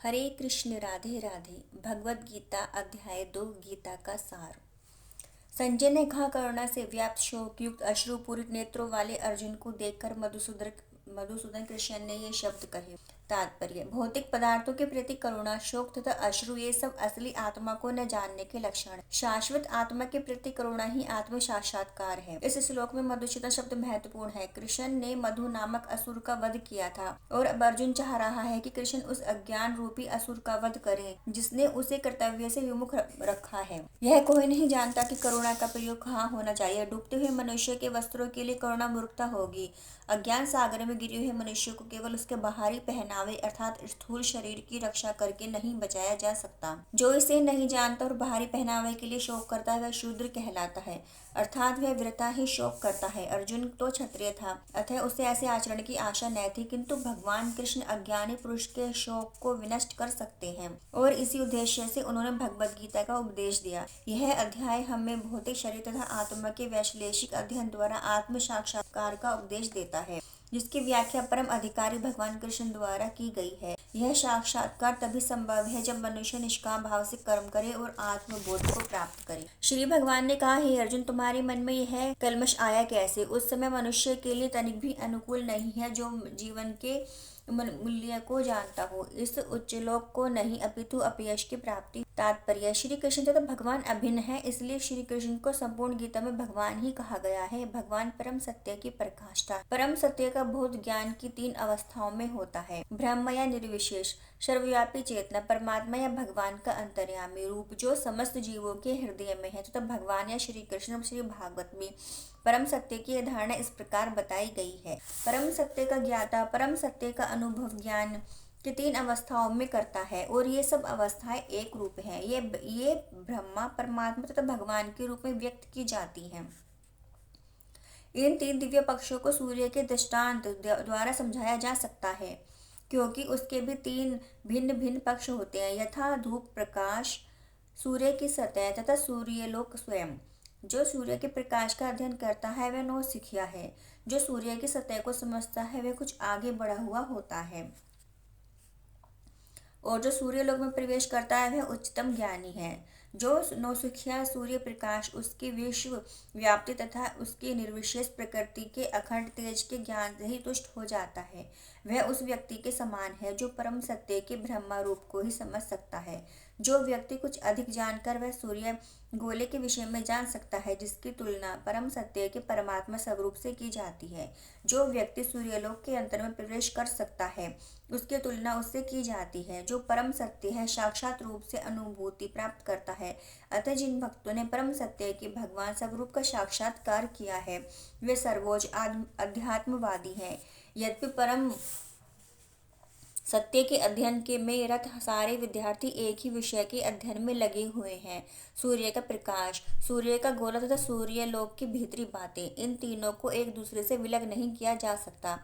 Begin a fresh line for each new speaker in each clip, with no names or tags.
हरे कृष्ण राधे राधे। भगवद गीता अध्याय 2 गीता का सार। संजय ने कहा, करुणा से व्याप्त शोक युक्त अश्रुपूरित नेत्रों वाले अर्जुन को देखकर मधुसूदन कृष्ण ने ये शब्द कहे। तात्पर्य: भौतिक पदार्थों के प्रति करुणा, शोक तथा अश्रु ये सब असली आत्मा को न जानने के लक्षण। शाश्वत आत्मा के प्रति करुणा ही आत्म साक्षात्कार है। इस श्लोक में मधुसूदन शब्द महत्वपूर्ण है। कृष्ण ने मधु नामक असुर का वध किया था और अब अर्जुन चाह रहा है कि कृष्ण उस अज्ञान रूपी असुर का वध करे जिसने उसे कर्तव्य से विमुख रखा है। यह कोई नहीं जानता कि करुणा का प्रयोग कहाँ होना चाहिए। डूबते हुए मनुष्य के वस्त्रों के लिए करुणा मूर्खता होगी। अज्ञान सागर में गिरे हुए मनुष्य को केवल उसके बाहरी पहनावे अर्थात स्थूल शरीर की रक्षा करके नहीं बचाया जा सकता। जो इसे नहीं जानता और बाहरी पहनावे के लिए शोक करता है वह शूद्र कहलाता है, अर्थात वह वृथा ही शोक करता है। अर्जुन तो क्षत्रिय था, अतः उसे ऐसे आचरण की आशा न थी, किंतु भगवान कृष्ण अज्ञानी पुरुष के शोक को विनष्ट कर सकते हैं और इसी उद्देश्य से उन्होंने भगवद गीता का उपदेश दिया। यह अध्याय हमें भौतिक शरीर तथा आत्मा के वैश्लेषिक अध्ययन द्वारा आत्म साक्षात्कार का उपदेश देता है, जिसकी व्याख्या परम अधिकारी भगवान कृष्ण द्वारा की गई है। यह साक्षात्कार तभी संभव है जब मनुष्य निष्काम भाव से कर्म करे और आत्मबोध को प्राप्त करे। श्री भगवान ने कहा, हे अर्जुन, तुम्हारे मन में यह कल्मश आया कैसे? उस समय मनुष्य के लिए तनिक भी अनुकूल नहीं है जो जीवन के मूल्य को जानता हो, इस उच्च लोक को नहीं अपितु अपयश की प्राप्ति। तात्पर्य: श्री कृष्ण तथा भगवान अभिन्न है, इसलिए श्री कृष्ण को संपूर्ण गीता में भगवान ही कहा गया है। भगवान परम सत्य की पराकाष्ठा। परम सत्य का बोध ज्ञान की 3 अवस्थाओं में होता है: ब्रह्म या निर्विशेष, सर्वव्यापी चेतना, परमात्मा या भगवान का अंतर्यामी रूप जो समस्त जीवों के हृदय में है, तथा भगवान या श्री कृष्ण श्री भागवत में परम सत्य की धारणा इस प्रकार बताई गई है। परम सत्य का ज्ञाता परम सत्य का अनुभव ज्ञान की 3 अवस्थाओं में करता है और ये सब अवस्थाएं एक रूप हैं। ये ब्रह्मा, परमात्मा तथा भगवान के रूप में व्यक्त की जाती हैं। इन 3 दिव्य पक्षों को सूर्य के दृष्टांत द्वारा समझाया जा सकता है, क्योंकि उसके भी 3 भिन्न भिन्न पक्ष होते हैं, यथा धूप प्रकाश, सूर्य की सतह तथा सूर्यलोक स्वयं। जो सूर्य के प्रकाश का अध्ययन करता है वह नौसिखिया है। जो सूर्य की सतह को समझता है वह कुछ आगे बढ़ा हुआ होता है और जो सूर्यलोक में प्रवेश करता है वह उच्चतम ज्ञानी है। जो नौसिखिया सूर्य प्रकाश, उसकी विश्व व्याप्ति तथा उसकी निर्विशेष प्रकृति के अखंड तेज के ज्ञान से ही तुष्ट हो जाता है, वह उस व्यक्ति के समान है जो परम सत्य के ब्रह्मा रूप को ही समझ सकता है। जो व्यक्ति कुछ अधिक जानकर वह सूर्य गोले के विषय में जान सकता है, जिसकी तुलना परम सत्य के परमात्मा स्वरूप से की जाती है। जो व्यक्ति सूर्यलोक के अंतर में प्रवेश कर सकता है, उसकी तुलना उससे की जाती है जो परम सत्य है, साक्षात रूप से अनुभूति प्राप्त करता है। अतः जिन भक्तों ने परम सत्य के भगवान स्वरूप का साक्षात्कार किया है वे सर्वोच्च अध्यात्मवादी हैं। यद्यपि परम सत्य के अध्ययन के में रत सारे विद्यार्थी एक ही विषय के अध्ययन में लगे हुए हैं: सूर्य का प्रकाश, सूर्य का गोला तथा सूर्य लोक की भीतरी बातें। इन तीनों को एक दूसरे से विलग नहीं किया जा सकता।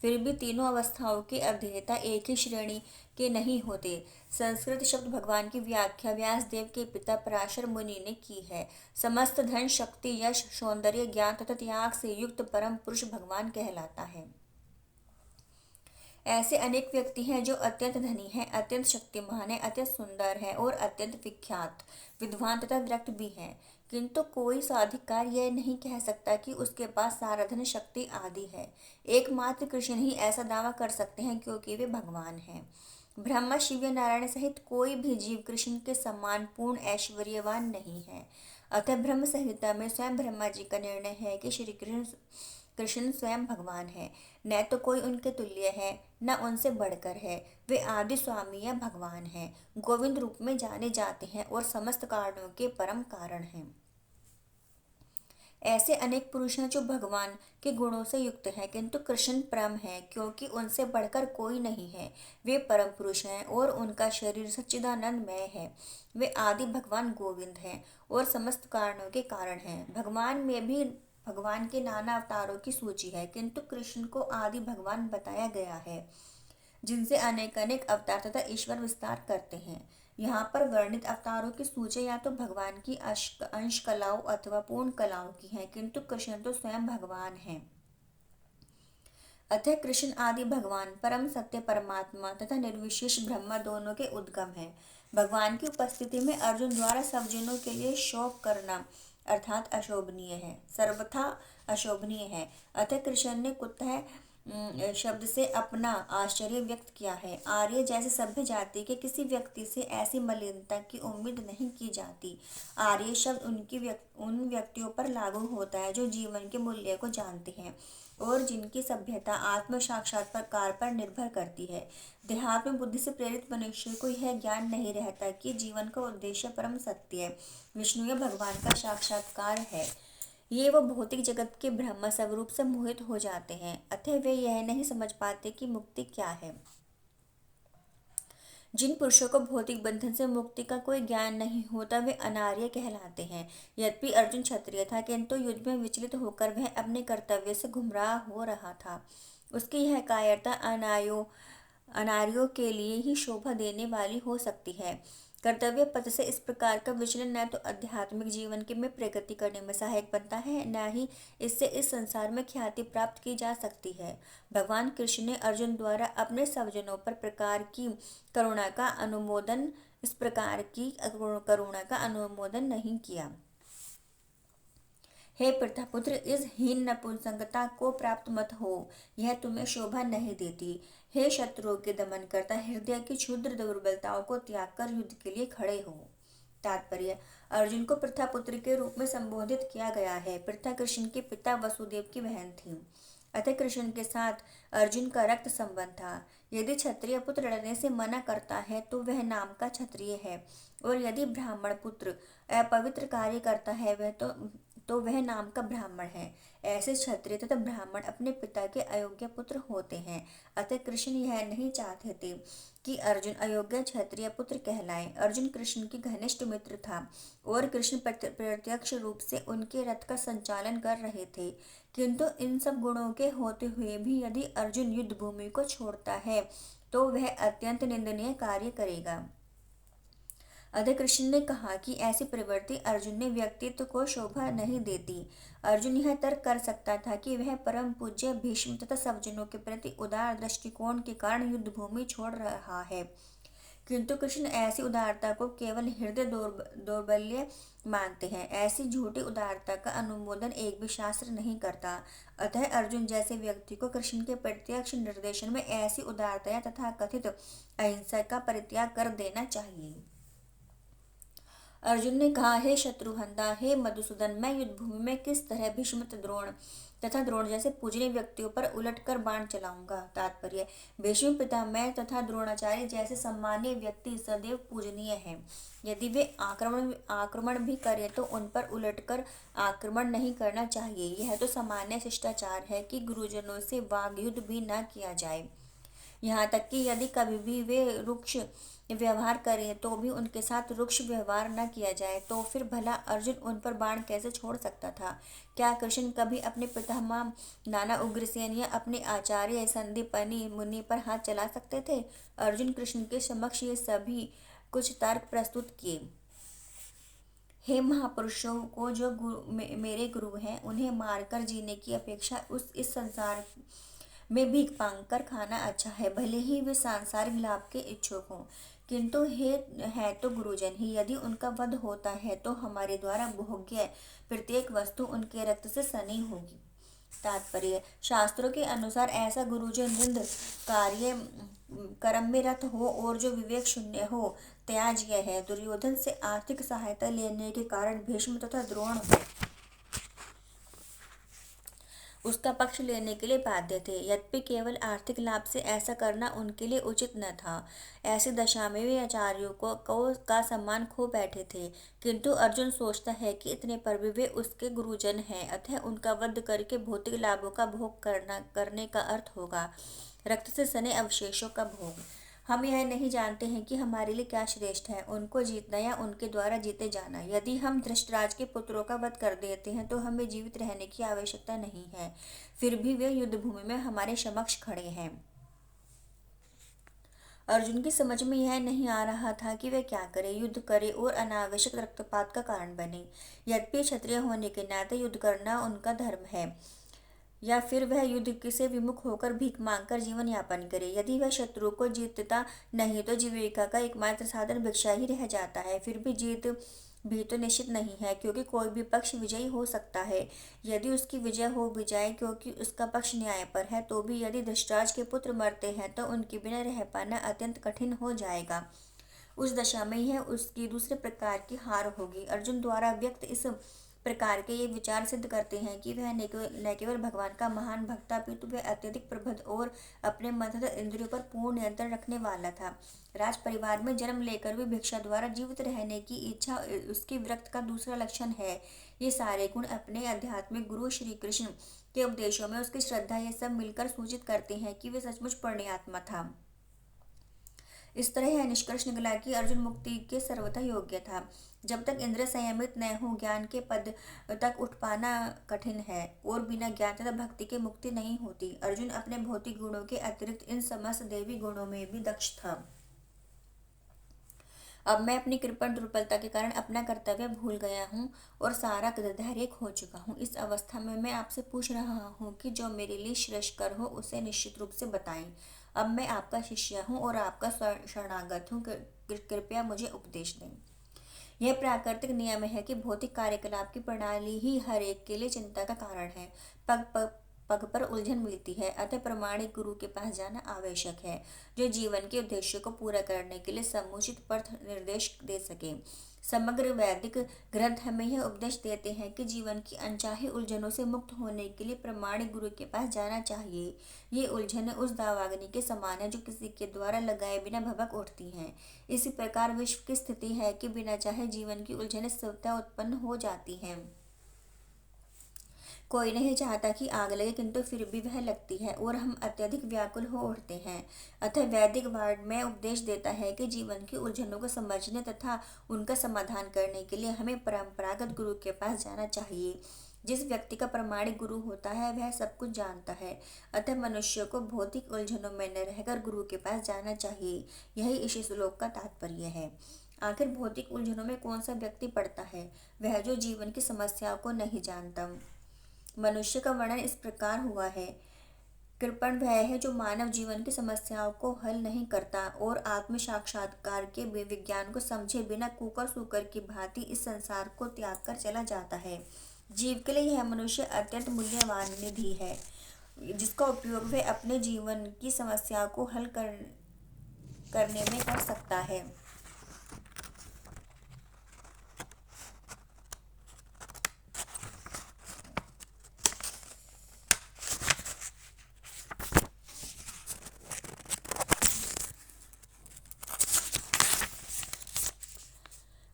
फिर भी तीनों अवस्थाओं के अध्येता एक ही श्रेणी के नहीं होते। संस्कृत शब्द भगवान की व्याख्या व्यासदेव के पिता पराशर मुनि ने की है। समस्त धन, शक्ति, यश, सौंदर्य, ज्ञान तथा त्याग से युक्त परम पुरुष भगवान कहलाता है। ऐसे अनेक व्यक्ति हैं जो अत्यंत धनी हैं, अत्यंत शक्तिमान हैं, अत्यंत सुंदर हैं और अत्यंत विख्यात, विद्वान तथा विरक्त भी हैं, किंतु कोई साधिकार यह नहीं कह सकता कि उसके पास सारा धन, शक्ति आदि है। एकमात्र कृष्ण ही ऐसा दावा कर सकते हैं क्योंकि वे भगवान हैं। ब्रह्मा, शिव या नारायण सहित कोई भी जीव कृष्ण के समान पूर्ण ऐश्वर्यवान नहीं है। अतः ब्रह्म संहिता में स्वयं ब्रह्मा जी का निर्णय है कि श्री कृष्ण स्वयं भगवान है, न तो कोई उनके तुल्य है न उनसे बढ़कर है। वे आदि स्वामी या भगवान हैं, गोविंद रूप में जाने जाते हैं और समस्त कारणों के परम कारण हैं। ऐसे अनेक पुरुष हैं जो भगवान के गुणों से युक्त हैं, किंतु कृष्ण परम है क्योंकि उनसे बढ़कर कोई नहीं है। वे परम पुरुष हैं और उनका शरीर सच्चिदानंदमय है। वे आदि भगवान गोविंद हैं और समस्त कारणों के कारण हैं। भगवान में भी भगवान के नाना अवतारों की सूची है, किंतु कृष्ण को आदि भगवान बताया गया है, जिनसे अनेक अनेक अवतार तथा ईश्वर विस्तार करते हैं। यहाँ पर वर्णित अवतारों की सूची या तो भगवान की अंश कलाओं अथवा पूर्ण कलाओं की है, किंतु कृष्ण तो स्वयं भगवान हैं। अतः कृष्ण आदि भगवान परम सत्य परमात्मा तथा निर्विशेष ब्रह्म दोनों के उद्गम है। भगवान की उपस्थिति में अर्जुन द्वारा सब जनों के लिए शोक करना अर्थात अशोभनीय है, सर्वथा अशोभनीय है। अतः कृष्ण ने कुतः शब्द से अपना आश्चर्य व्यक्त किया है। आर्य जैसे सभ्य जाति के किसी व्यक्ति से ऐसी मलिनता की उम्मीद नहीं की जाती। आर्य शब्द उन व्यक्तियों पर लागू होता है जो जीवन के मूल्य को जानते हैं और जिनकी सभ्यता आत्म साक्षात्कार पर निर्भर करती है। देहात्म बुद्धि से प्रेरित मनुष्य को यह ज्ञान नहीं रहता कि जीवन का उद्देश्य परम सत्य विष्णु या भगवान का साक्षात्कार है। ये वो भौतिक जगत के ब्रह्म स्वरूप से मोहित हो जाते हैं, अतः वे यह नहीं समझ पाते कि मुक्ति क्या है। जिन पुरुषों को भौतिक बंधन से मुक्ति का कोई ज्ञान नहीं होता वे अनार्य कहलाते हैं। यद्यपि अर्जुन क्षत्रिय था, किंतु युद्ध में विचलित होकर वह अपने कर्तव्य से गुमराह हो रहा था। उसकी यह कायरता अनार्यों के लिए ही शोभा देने वाली हो सकती है। कर्तव्य पथ से इस प्रकार का विचलन न तो आध्यात्मिक जीवन के में प्रगति करने में सहायक बनता है, न ही इससे इस संसार में ख्याति प्राप्त की जा सकती है। भगवान कृष्ण ने अर्जुन द्वारा अपने स्वजनों पर इस प्रकार की करुणा का अनुमोदन नहीं किया। हे प्रथापुत्र, इस हीन नपुंसकता को प्राप्त मत हो, यह तुम्हें शोभा नहीं देती। हे शत्रुओं के दमन करता, हृदय की क्षुद्र दुर्बलताओं को त्याग कर युद्ध के लिए खड़े हो। तात्पर्य: अर्जुन को प्रथापुत्र के रूप में संबोधित किया गया है। प्रथा कृष्ण के पिता वसुदेव की बहन थी, अतः कृष्ण के साथ अर्जुन का रक्त संबंध था। यदि क्षत्रिय पुत्र लड़ने से मना करता है तो वह नाम का क्षत्रिय है, और यदि ब्राह्मण पुत्र अपवित्र कार्य करता है तो वह नाम का ब्राह्मण है। ऐसे क्षत्रिय तथा ब्राह्मण अपने पिता के अयोग्य पुत्र होते हैं। अतः कृष्ण यह नहीं चाहते थे कि अर्जुन अयोग्य क्षत्रिय पुत्र कहलाए। अर्जुन कृष्ण की घनिष्ठ मित्र था और कृष्ण प्रत्यक्ष रूप से उनके रथ का संचालन कर रहे थे, किंतु इन सब गुणों के होते हुए भी यदि अर्जुन युद्ध भूमि को छोड़ता है तो वह अत्यंत निंदनीय कार्य करेगा। अतः कृष्ण ने कहा कि ऐसी प्रवृत्ति अर्जुन ने व्यक्तित्व को शोभा नहीं देती। अर्जुन यह तर्क कर सकता था कि वह परम पूज्य भीष्म तथा सज्जनों के प्रति उदार दृष्टिकोण के कारण युद्ध भूमि छोड़ रहा है, किंतु कृष्ण ऐसी उदारता को केवल हृदय दौर्बल्य मानते हैं। ऐसी झूठी उदारता का अनुमोदन एक भी शास्त्र नहीं करता। अतः अर्जुन जैसे व्यक्ति को कृष्ण के प्रत्यक्ष निर्देशन में ऐसी उदारता तथा कथित अहिंसा का परित्याग कर देना चाहिए। अर्जुन ने कहा, हे शत्रुहंता, हे मधुसूदन, मैं युद्ध भूमि में किस तरह भीष्म तथा द्रोण जैसे पूजनीय व्यक्तियों पर उलटकर बाण चलाऊंगा। तात्पर्य: भीष्म पितामह तथा द्रोणाचार्य जैसे सम्मानीय व्यक्ति सदैव पूजनीय हैं। यदि वे आक्रमण भी करें तो उन पर उलटकर आक्रमण नहीं करना चाहिए। यह तो सामान्य शिष्टाचार है कि गुरुजनों से वाग युद्ध भी न किया जाए। यहाँ तक कि यदि कभी भी वे रुक्ष व्यवहार करें तो भी उनके साथ रुक्ष व्यवहार न किया जाए, तो फिर भला अर्जुन उन पर बाण कैसे छोड़ सकता था? क्या कृष्ण कभी अपने पितामह नाना उग्रसेन या अपने आचार्य संदीपनी मुनि पर हाथ चला सकते थे? अर्जुन कृष्ण के समक्ष ये सभी कुछ तर्क प्रस्तुत किए। हे महापुरुषों को जो मेरे गुरु हैं, उन्हें मारकर जीने की अपेक्षा इस संसार में भीख मांग कर खाना अच्छा है, भले ही वे सांसारिक लाभ के इच्छुक हों, किंतु है तो गुरुजन ही। यदि उनका वध होता है तो हमारे द्वारा भोग्य प्रत्येक वस्तु उनके रक्त से सनी होगी। तात्पर्य: शास्त्रों के अनुसार ऐसा गुरुजन निंद कार्य कर्म में रत हो और जो विवेक शून्य हो त्याज्य है। दुर्योधन से आर्थिक सहायता लेने के कारण भीष्म तथा द्रोण उसका पक्ष लेने के लिए बाध्य थे, यद्यपि केवल आर्थिक लाभ से ऐसा करना उनके लिए उचित न था। ऐसी दशा में वे आचार्यों का सम्मान खो बैठे थे, किंतु अर्जुन सोचता है कि इतने पर भी वे उसके गुरुजन हैं, अतः उनका वध करके भौतिक लाभों का भोग करने का अर्थ होगा रक्त से सने अवशेषों का भोग। हम यह नहीं जानते हैं कि हमारे लिए क्या श्रेष्ठ है, उनको जीतना या उनके द्वारा जीते जाना। यदि हम धृतराज के पुत्रों का वध कर देते हैं तो हमें जीवित रहने की आवश्यकता नहीं है, फिर भी वे युद्ध भूमि में हमारे समक्ष खड़े हैं। अर्जुन की समझ में यह नहीं आ रहा था कि वे क्या करे, युद्ध करे और अनावश्यक रक्तपात का कारण बने। यद्यपि क्षत्रिय होने के नाते युद्ध करना उनका धर्म है, या फिर वह युद्ध से विमुख होकर भीख मांगकर जीवन यापन करे। यदि वह शत्रु को जीतता नहीं तो जीविका का एकमात्र साधन भिक्षा ही रह जाता है। फिर भी जीत भी तो निश्चित नहीं है, क्योंकि कोई भी पक्ष विजयी हो सकता है। यदि उसकी विजय हो भी जाए क्योंकि उसका पक्ष न्याय पर है, तो भी यदि धृतराज के पुत्र मरते हैं तो उनके बिना रह पाना अत्यंत कठिन हो जाएगा। उस दशा में यह उसकी दूसरे प्रकार की हार होगी। अर्जुन द्वारा व्यक्त इस प्रकार के ये विचार सिद्ध करते हैं कि वह न केवल भगवान का महान भक्त था, पितु वह अत्यधिक प्रबुद्ध और अपने मन तथा इंद्रियों पर पूर्ण नियंत्रण रखने वाला था। राज परिवार में जन्म लेकर भी भिक्षा द्वारा जीवित रहने की इच्छा उसके विरक्त का दूसरा लक्षण है। ये सारे गुण अपने आध्यात्मिक गुरु श्री कृष्ण के उपदेशों में उसकी श्रद्धा ये सब मिलकर सूचित करते हैं कि वे सचमुच पुण्यात्मा था। इस तरह यह निष्कर्ष निकला कि अर्जुन मुक्ति के सर्वथा योग्य था। जब तक इंद्रिय संयमित न हो, ज्ञान के पद तक उठ पाना कठिन है और बिना ज्ञान तथा भक्ति के मुक्ति नहीं होती। अर्जुन अपने भौतिक गुणों के अतिरिक्त इन समस्त दैवी गुणों में भी दक्ष था। अब मैं अपनी कृपण दुर्बलता के कारण अपना कर्तव्य भूल गया हूँ और सारा धैर्य खो चुका हूँ। इस अवस्था में मैं आपसे पूछ रहा हूँ कि जो मेरे लिए श्रेष्ठकर हो उसे निश्चित रूप से बताएं। अब मैं आपका शिष्य हूँ और आपका शरणागत हूँ, कृपया मुझे उपदेश दें। यह प्राकृतिक नियम है कि भौतिक कार्यकलाप की प्रणाली ही हर एक के लिए चिंता का कारण है। पग पर उलझन मिलती है, अतः प्रमाणिक गुरु के पास जाना आवश्यक है, जो जीवन के उद्देश्य को पूरा करने के लिए समुचित पथ निर्देश दे सके। समग्र वैदिक ग्रंथ हमें यह उपदेश देते हैं कि जीवन की अनचाही उलझनों से मुक्त होने के लिए प्रमाणिक गुरु के पास जाना चाहिए। ये उलझनें उस दावाग्नि के समान है जो किसी के द्वारा लगाए बिना भभक उठती हैं। इसी प्रकार विश्व की स्थिति है कि बिना चाहे जीवन की उलझनें स्वतः उत्पन्न हो जाती हैं। कोई नहीं चाहता कि आग लगे, किंतु फिर भी वह लगती है और हम अत्यधिक व्याकुल हो उठते हैं। अतः वैदिक वार्ड में उपदेश देता है कि जीवन की उलझनों को समझने तथा उनका समाधान करने के लिए हमें परंपरागत गुरु के पास जाना चाहिए। जिस व्यक्ति का प्रमाणिक गुरु होता है वह सब कुछ जानता है, अतः मनुष्य को भौतिक उलझनों में न रहकर गुरु के पास जाना चाहिए। यही इस श्लोक का तात्पर्य है। आखिर भौतिक उलझनों में कौन सा व्यक्ति पड़ता है? वह जो जीवन की समस्याओं को नहीं जानता। मनुष्य का वर्णन इस प्रकार हुआ है। कृपण वह है जो मानव जीवन की समस्याओं को हल नहीं करता और आत्म साक्षात्कार के विज्ञान को समझे बिना कुकर सूकर की भांति इस संसार को त्याग कर चला जाता है। जीव के लिए यह मनुष्य अत्यंत मूल्यवान निधि है, जिसका उपयोग वह अपने जीवन की समस्याओं को हल करने में कर सकता है।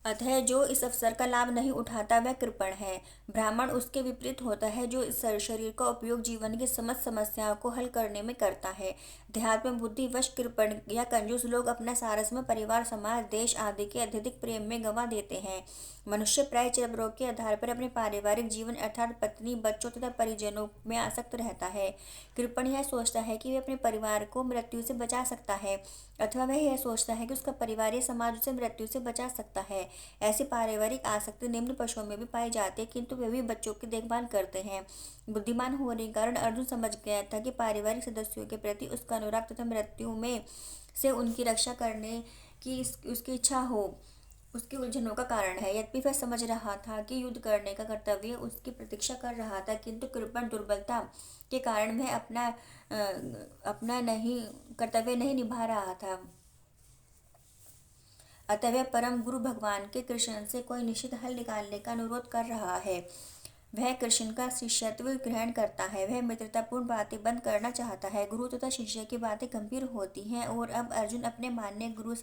अतः जो इस अवसर का लाभ नहीं उठाता वह कृपण है। ब्राह्मण उसके विपरीत होता है जो इस शरीर का उपयोग जीवन की समस्त समस्याओं को हल करने में करता है। देहात्म बुद्धि वश कृपण या कंजूस लोग अपना सारस्वत परिवार, समाज, देश आदि के अत्यधिक प्रेम में गंवा देते हैं। मनुष्य प्राय चरम रोग के आधार पर अपने पारिवारिक जीवन अर्थात पत्नी, बच्चों तथा परिजनों में आसक्त रहता है। कृपण यह सोचता है कि वह अपने परिवार को मृत्यु से बचा सकता है, अथवा वह यह सोचता है कि उसका परिवार या समाज उसे मृत्यु से बचा सकता है। ऐसी पारिवारिक आसक्ति निम्न पशुओं में भी पाई जाती है, किंतु वे भी बच्चों की देखभाल करते हैं। बुद्धिमान होने के कारण अर्जुन समझ गया था कि पारिवारिक सदस्यों के प्रति उसका अनुराग तथा मृत्यु में से उनकी रक्षा करने की उसकी इच्छा हो उसकी उलझनों का कारण है। यद्यपि वह समझ रहा था कि युद्ध करने का कर्तव्य उसकी प्रतीक्षा कर रहा था, किंतु कृपण दुर्बलता के कारण वह अपना कर्तव्य नहीं निभा रहा था। अतः वह परम गुरु भगवान के कृष्ण से कोई निश्चित हल निकालने का अनुरोध कर रहा है। वह कृष्ण का शिष्यत्व ग्रहण करता है। वह मित्रतापूर्ण बातें बंद करना चाहता है। गुरु तथा शिष्य की बातें गंभीर होती हैं और अब अर्जुन अपने माननीय गुरु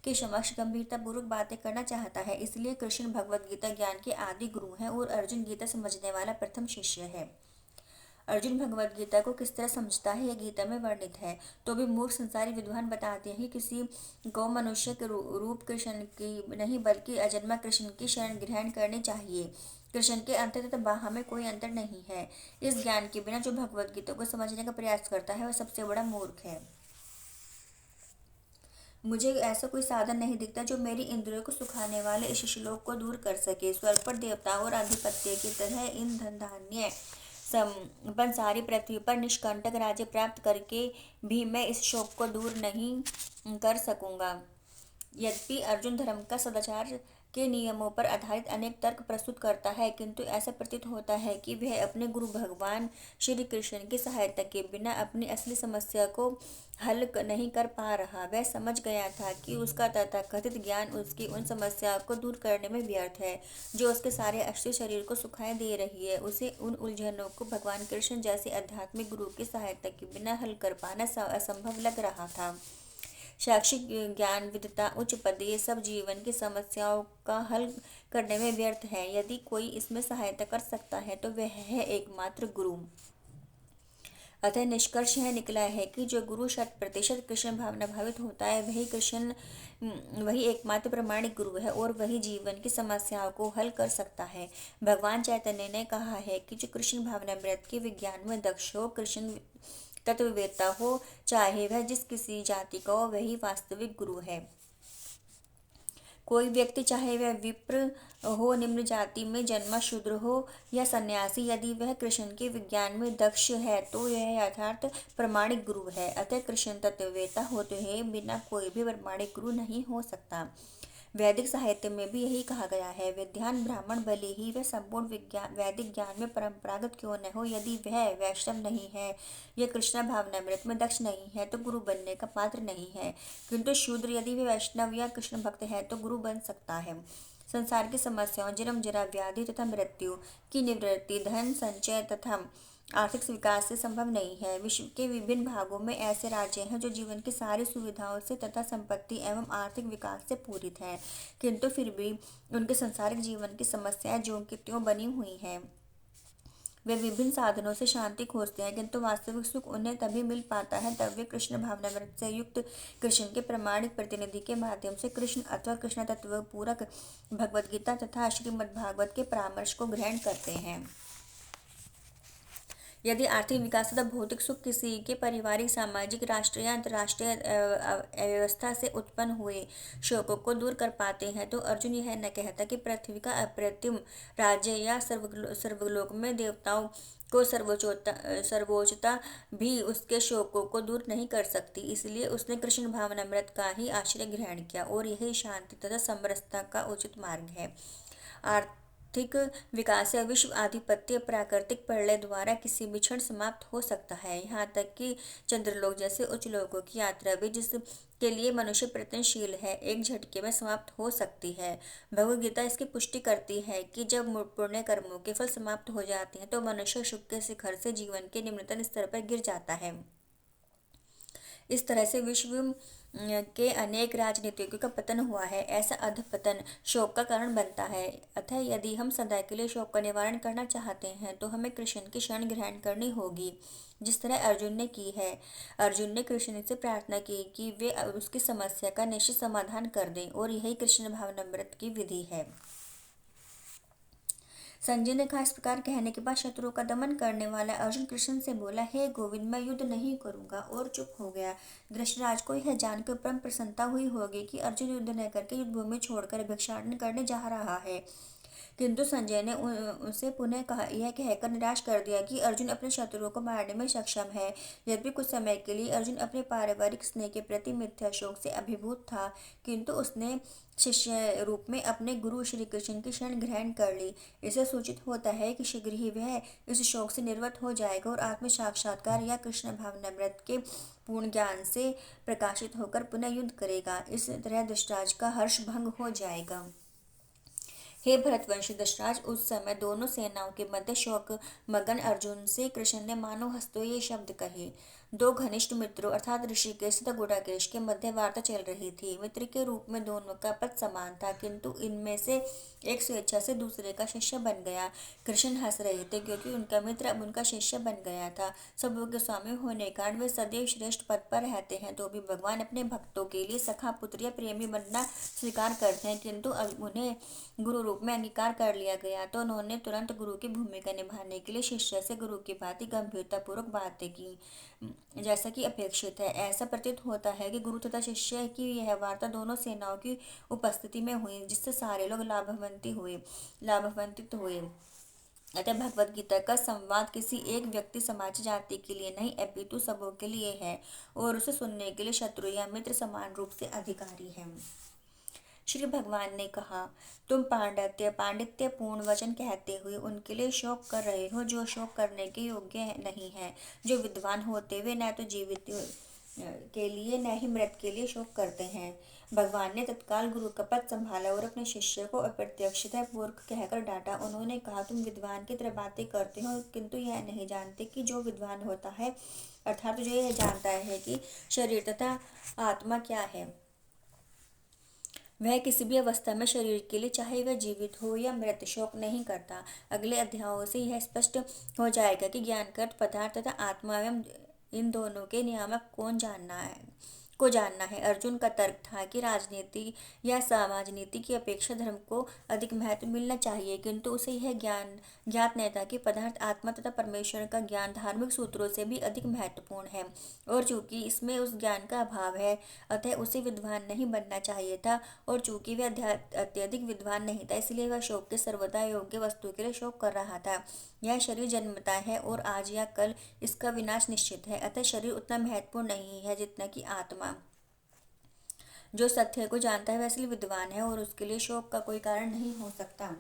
के समक्ष गंभीरतापूर्वक बातें करना चाहता है। इसलिए कृष्ण भगवद गीता ज्ञान के आदि गुरु हैं और अर्जुन गीता समझने वाला प्रथम शिष्य है। अर्जुन भगवद गीता को किस तरह समझता है यह गीता में वर्णित है। तो भी मूर्ख संसारी विद्वान बताते हैं कि किसी गौ मनुष्य के रूप कृष्ण की नहीं बल्कि अजन्मा कृष्ण की शरण ग्रहण करनी चाहिए। कृष्ण के अंतर तथा बाह में कोई अंतर नहीं है। इस ज्ञान के बिना जो भगवद गीता को समझने का प्रयास करता है वह सबसे बड़ा मूर्ख है। मुझे ऐसा कोई साधन नहीं दिखता जो मेरी इंद्रियों को सुखाने वाले इस श्लोक को दूर कर सके। स्वर्ग पर देवताओं और अधिपत्य की तरह इन धन धान्य संपन्न सारी पृथ्वी पर निष्कंटक राज्य प्राप्त करके भी मैं इस शोक को दूर नहीं कर सकूंगा। यद्यपि अर्जुन धर्म का सदाचार के नियमों पर आधारित अनेक तर्क प्रस्तुत करता है, किंतु ऐसा प्रतीत होता है कि वह अपने गुरु भगवान श्री कृष्ण की सहायता के बिना अपनी असली समस्या को हल नहीं कर पा रहा। वह समझ गया था कि उसका तथाकथित ज्ञान उसकी उन समस्याओं को दूर करने में व्यर्थ है जो उसके सारे अस्थि शरीर को सुखाए दे रही है। उसे उन उलझनों को भगवान कृष्ण जैसे आध्यात्मिक गुरु की सहायता के बिना हल कर पाना असंभव लग रहा था। शैक्षिक ज्ञान, विद्वता, उच्च पद, ये सब जीवन की समस्याओं का हल करने में व्यर्थ है। यदि कोई इसमें सहायता कर सकता है तो वह है एकमात्र गुरु। अतः निष्कर्ष यह निकला है कि जो गुरु 100% कृष्ण भावना भावित होता है वही एकमात्र प्रामाणिक गुरु है और वही जीवन की समस्याओं को हल कर सकता है। भगवान चैतन्य ने कहा है कि जो कृष्ण भावनामृत के विज्ञान में दक्ष हो, कृष्ण तत्ववेत्ता हो, चाहे वह जिस किसी जाति का हो, वही वास्तविक गुरु है। कोई व्यक्ति चाहे वह विप्र हो, निम्न जाति में जन्मा शूद्र हो या सन्यासी, यदि वह कृष्ण के विज्ञान में दक्ष है तो यह यथार्थ प्रामाणिक गुरु है। अतः कृष्ण तत्ववेत्ता होते हुए बिना कोई भी प्रामाणिक गुरु नहीं हो सकता। वैदिक साहित्य में भी यही कहा गया है। विद्वान ब्राह्मण भले ही वह संपूर्ण वैदिक ज्ञान में परंपरागत क्यों न हो, यदि वह वैष्णव नहीं है या कृष्ण भावनामृत में दक्ष नहीं है तो गुरु बनने का पात्र नहीं है। किंतु शूद्र यदि वह वैष्णव या कृष्ण भक्त है तो गुरु बन सकता है। संसार की समस्याओं, जन्म, जरा, व्याधि तथा मृत्यु की निवृत्ति धन संचय तथा आर्थिक विकास से संभव नहीं है। विश्व के विभिन्न भागों में ऐसे राज्य हैं जो जीवन की सारी सुविधाओं से तथा संपत्ति एवं आर्थिक विकास से पूरित हैं, किंतु फिर भी उनके सांसारिक जीवन की समस्याएं ज्यों की त्यों बनी हुई हैं। वे विभिन्न साधनों से शांति खोजते हैं, किंतु वास्तविक सुख उन्हें तभी मिल पाता है तब वे कृष्ण भावनामृत से युक्त कृष्ण के प्रामाणिक प्रतिनिधि के माध्यम से कृष्ण अथवा कृष्ण तत्व पूरक भगवद गीता तथा श्रीमद् भागवत के परामर्श को ग्रहण करते हैं। यदि आर्थिक विकास तथा भौतिक सुख किसी के पारिवारिक, सामाजिक, राष्ट्रीय या अंतर्राष्ट्रीय अव्यवस्था से उत्पन्न हुए शोकों को दूर कर पाते हैं तो अर्जुन यह न कहता कि पृथ्वी का अप्रतिम राज्य या सर्वलोक में देवताओं को सर्वोच्चता भी उसके शोकों को दूर नहीं कर सकती। इसलिए उसने कृष्ण भावनामृत का ही आश्रय ग्रहण किया और यही शांति तथा समरसता का उचित मार्ग है। आर्थिक विकास या विश्व आधिपत्य प्राकृतिक प्रलय द्वारा किसी भी क्षण समाप्त हो सकता है। यहाँ तक कि चंद्रलोक जैसे उच्च लोकों की यात्रा भी जिसके लिए मनुष्य प्रयत्नशील है, एक झटके में समाप्त हो सकती है। भगवद गीता इसकी पुष्टि करती है कि जब पुण्य कर्मों के फल समाप्त हो जाते हैं तो मनुष्य सुख के शिखर से जीवन के निम्नतम स्तर पर गिर जाता है। इस तरह से विश्व के अनेक राजनीतिकों का पतन हुआ है। ऐसा अधपतन शोक का कारण बनता है। अतः यदि हम सदा के लिए शोक का निवारण करना चाहते हैं तो हमें कृष्ण की शरण ग्रहण करनी होगी, जिस तरह अर्जुन ने की है। अर्जुन ने कृष्ण से प्रार्थना की कि वे उसकी समस्या का निश्चित समाधान कर दें और यही कृष्ण भावनामृत की विधि है। संजय ने कहा, इस प्रकार कहने के बाद शत्रुओं का दमन करने वाला अर्जुन कृष्ण से बोला, हे गोविंद, मैं युद्ध नहीं करूंगा, और चुप हो गया। धृतराज को यह जानकर परम प्रसन्नता हुई होगी कि अर्जुन युद्ध न करके युद्ध भूमि छोड़कर भिक्षाटन करने जा रहा है, किंतु संजय ने उसे पुनः यह कहकर निराश कर दिया कि अर्जुन अपने शत्रुओं को मारने में सक्षम है। यद्यपि कुछ समय के लिए अर्जुन अपने पारिवारिक स्नेह के प्रति मिथ्या शोक से अभिभूत था, किंतु उसने शिष्य रूप में अपने गुरु श्री कृष्ण की शरण ग्रहण कर ली। इससे सूचित होता है कि शीघ्र ही वह इस शोक से निर्वृत्त हो जाएगा और आत्म साक्षात्कार या कृष्ण भावनामृत के पूर्ण ज्ञान से प्रकाशित होकर पुनः युद्ध करेगा। इस तरह धृतराज का हर्ष भंग हो जाएगा। हे भरतवंशी दशराज, उस समय दोनों सेनाओं के मध्य शोक मगन अर्जुन से कृष्ण ने मानो हंसते हुए ये शब्द कहे। दो घनिष्ठ मित्रों अर्थात ऋषिकेश तथा गुडाकेश के मध्य वार्ता चल रही थी। मित्र के रूप में दोनों का पद समान था, किंतु इनमें से एक स्वेच्छा से दूसरे का शिष्य बन गया। कृष्ण हंस रहे थे क्योंकि उनका मित्र अब उनका शिष्य बन गया था। सब के स्वामी होने के कारण वे सदैव श्रेष्ठ पद पर रहते हैं, तो भी भगवान अपने भक्तों के लिए सखा, पुत्र या प्रेमी बनना स्वीकार करते हैं। किंतु अब उन्हें गुरु रूप में अंगीकार कर लिया गया तो उन्होंने तुरंत गुरु की भूमिका निभाने के लिए शिष्य से गुरु की भांति गंभीरता पूर्वक बातें की, जैसा कि अपेक्षित है। ऐसा प्रतीत होता है कि गुरु तथा शिष्य की यह वार्ता दोनों सेनाओं की उपस्थिति में हुई, जिससे सारे लोग लाभान्वित हुए। अतः भगवद गीता का संवाद किसी एक व्यक्ति, समाज, जाति के लिए नहीं अपितु सबों के लिए है और उसे सुनने के लिए शत्रु या मित्र समान रूप से अधिकारी है। श्री भगवान ने कहा, तुम पांडित्यपूर्ण वचन कहते हुए उनके लिए शोक कर रहे हो जो शोक करने के योग्य नहीं है, जो विद्वान होते हुए न तो जीवित के लिए न ही मृत के लिए शोक करते हैं। भगवान ने तत्काल गुरु का पद संभाला और अपने शिष्य को अप्रत्यक्षता पूर्वक कहकर डांटा। उन्होंने कहा, तुम विद्वान की तरह बातें करते हो किंतु यह नहीं जानते कि जो विद्वान होता है अर्थात जो यह जानता है कि शरीर तथा आत्मा क्या है, वह किसी भी अवस्था में शरीर के लिए, चाहे वह जीवित हो या मृत, शोक नहीं करता। अगले अध्यायों से यह स्पष्ट हो जाएगा कि ज्ञान का अर्थ पदार्थ तथा आत्मा एवं इन दोनों के नियामक जानना है। अर्जुन का तर्क था कि राजनीति या समाजनीति की अपेक्षा धर्म को अधिक महत्व मिलना चाहिए, किंतु उसे यह ज्ञात नहीं था कि पदार्थ, आत्मा तथा परमेश्वर का ज्ञान धार्मिक सूत्रों से भी अधिक महत्वपूर्ण है, और चूंकि इसमें उस ज्ञान का अभाव है अतः उसे विद्वान नहीं बनना चाहिए था, और चूंकि वह अत्यधिक विद्वान नहीं था इसलिए वह शोक के सर्वदा योग्य वस्तु के लिए शोक कर रहा था। यह शरीर जन्मता है और आज या कल इसका विनाश निश्चित है, अतः शरीर उतना महत्वपूर्ण नहीं है जितना कि आत्मा। जो सत्य को जानता है वह असली विद्वान है और उसके लिए शोक का कोई कारण नहीं हो सकता।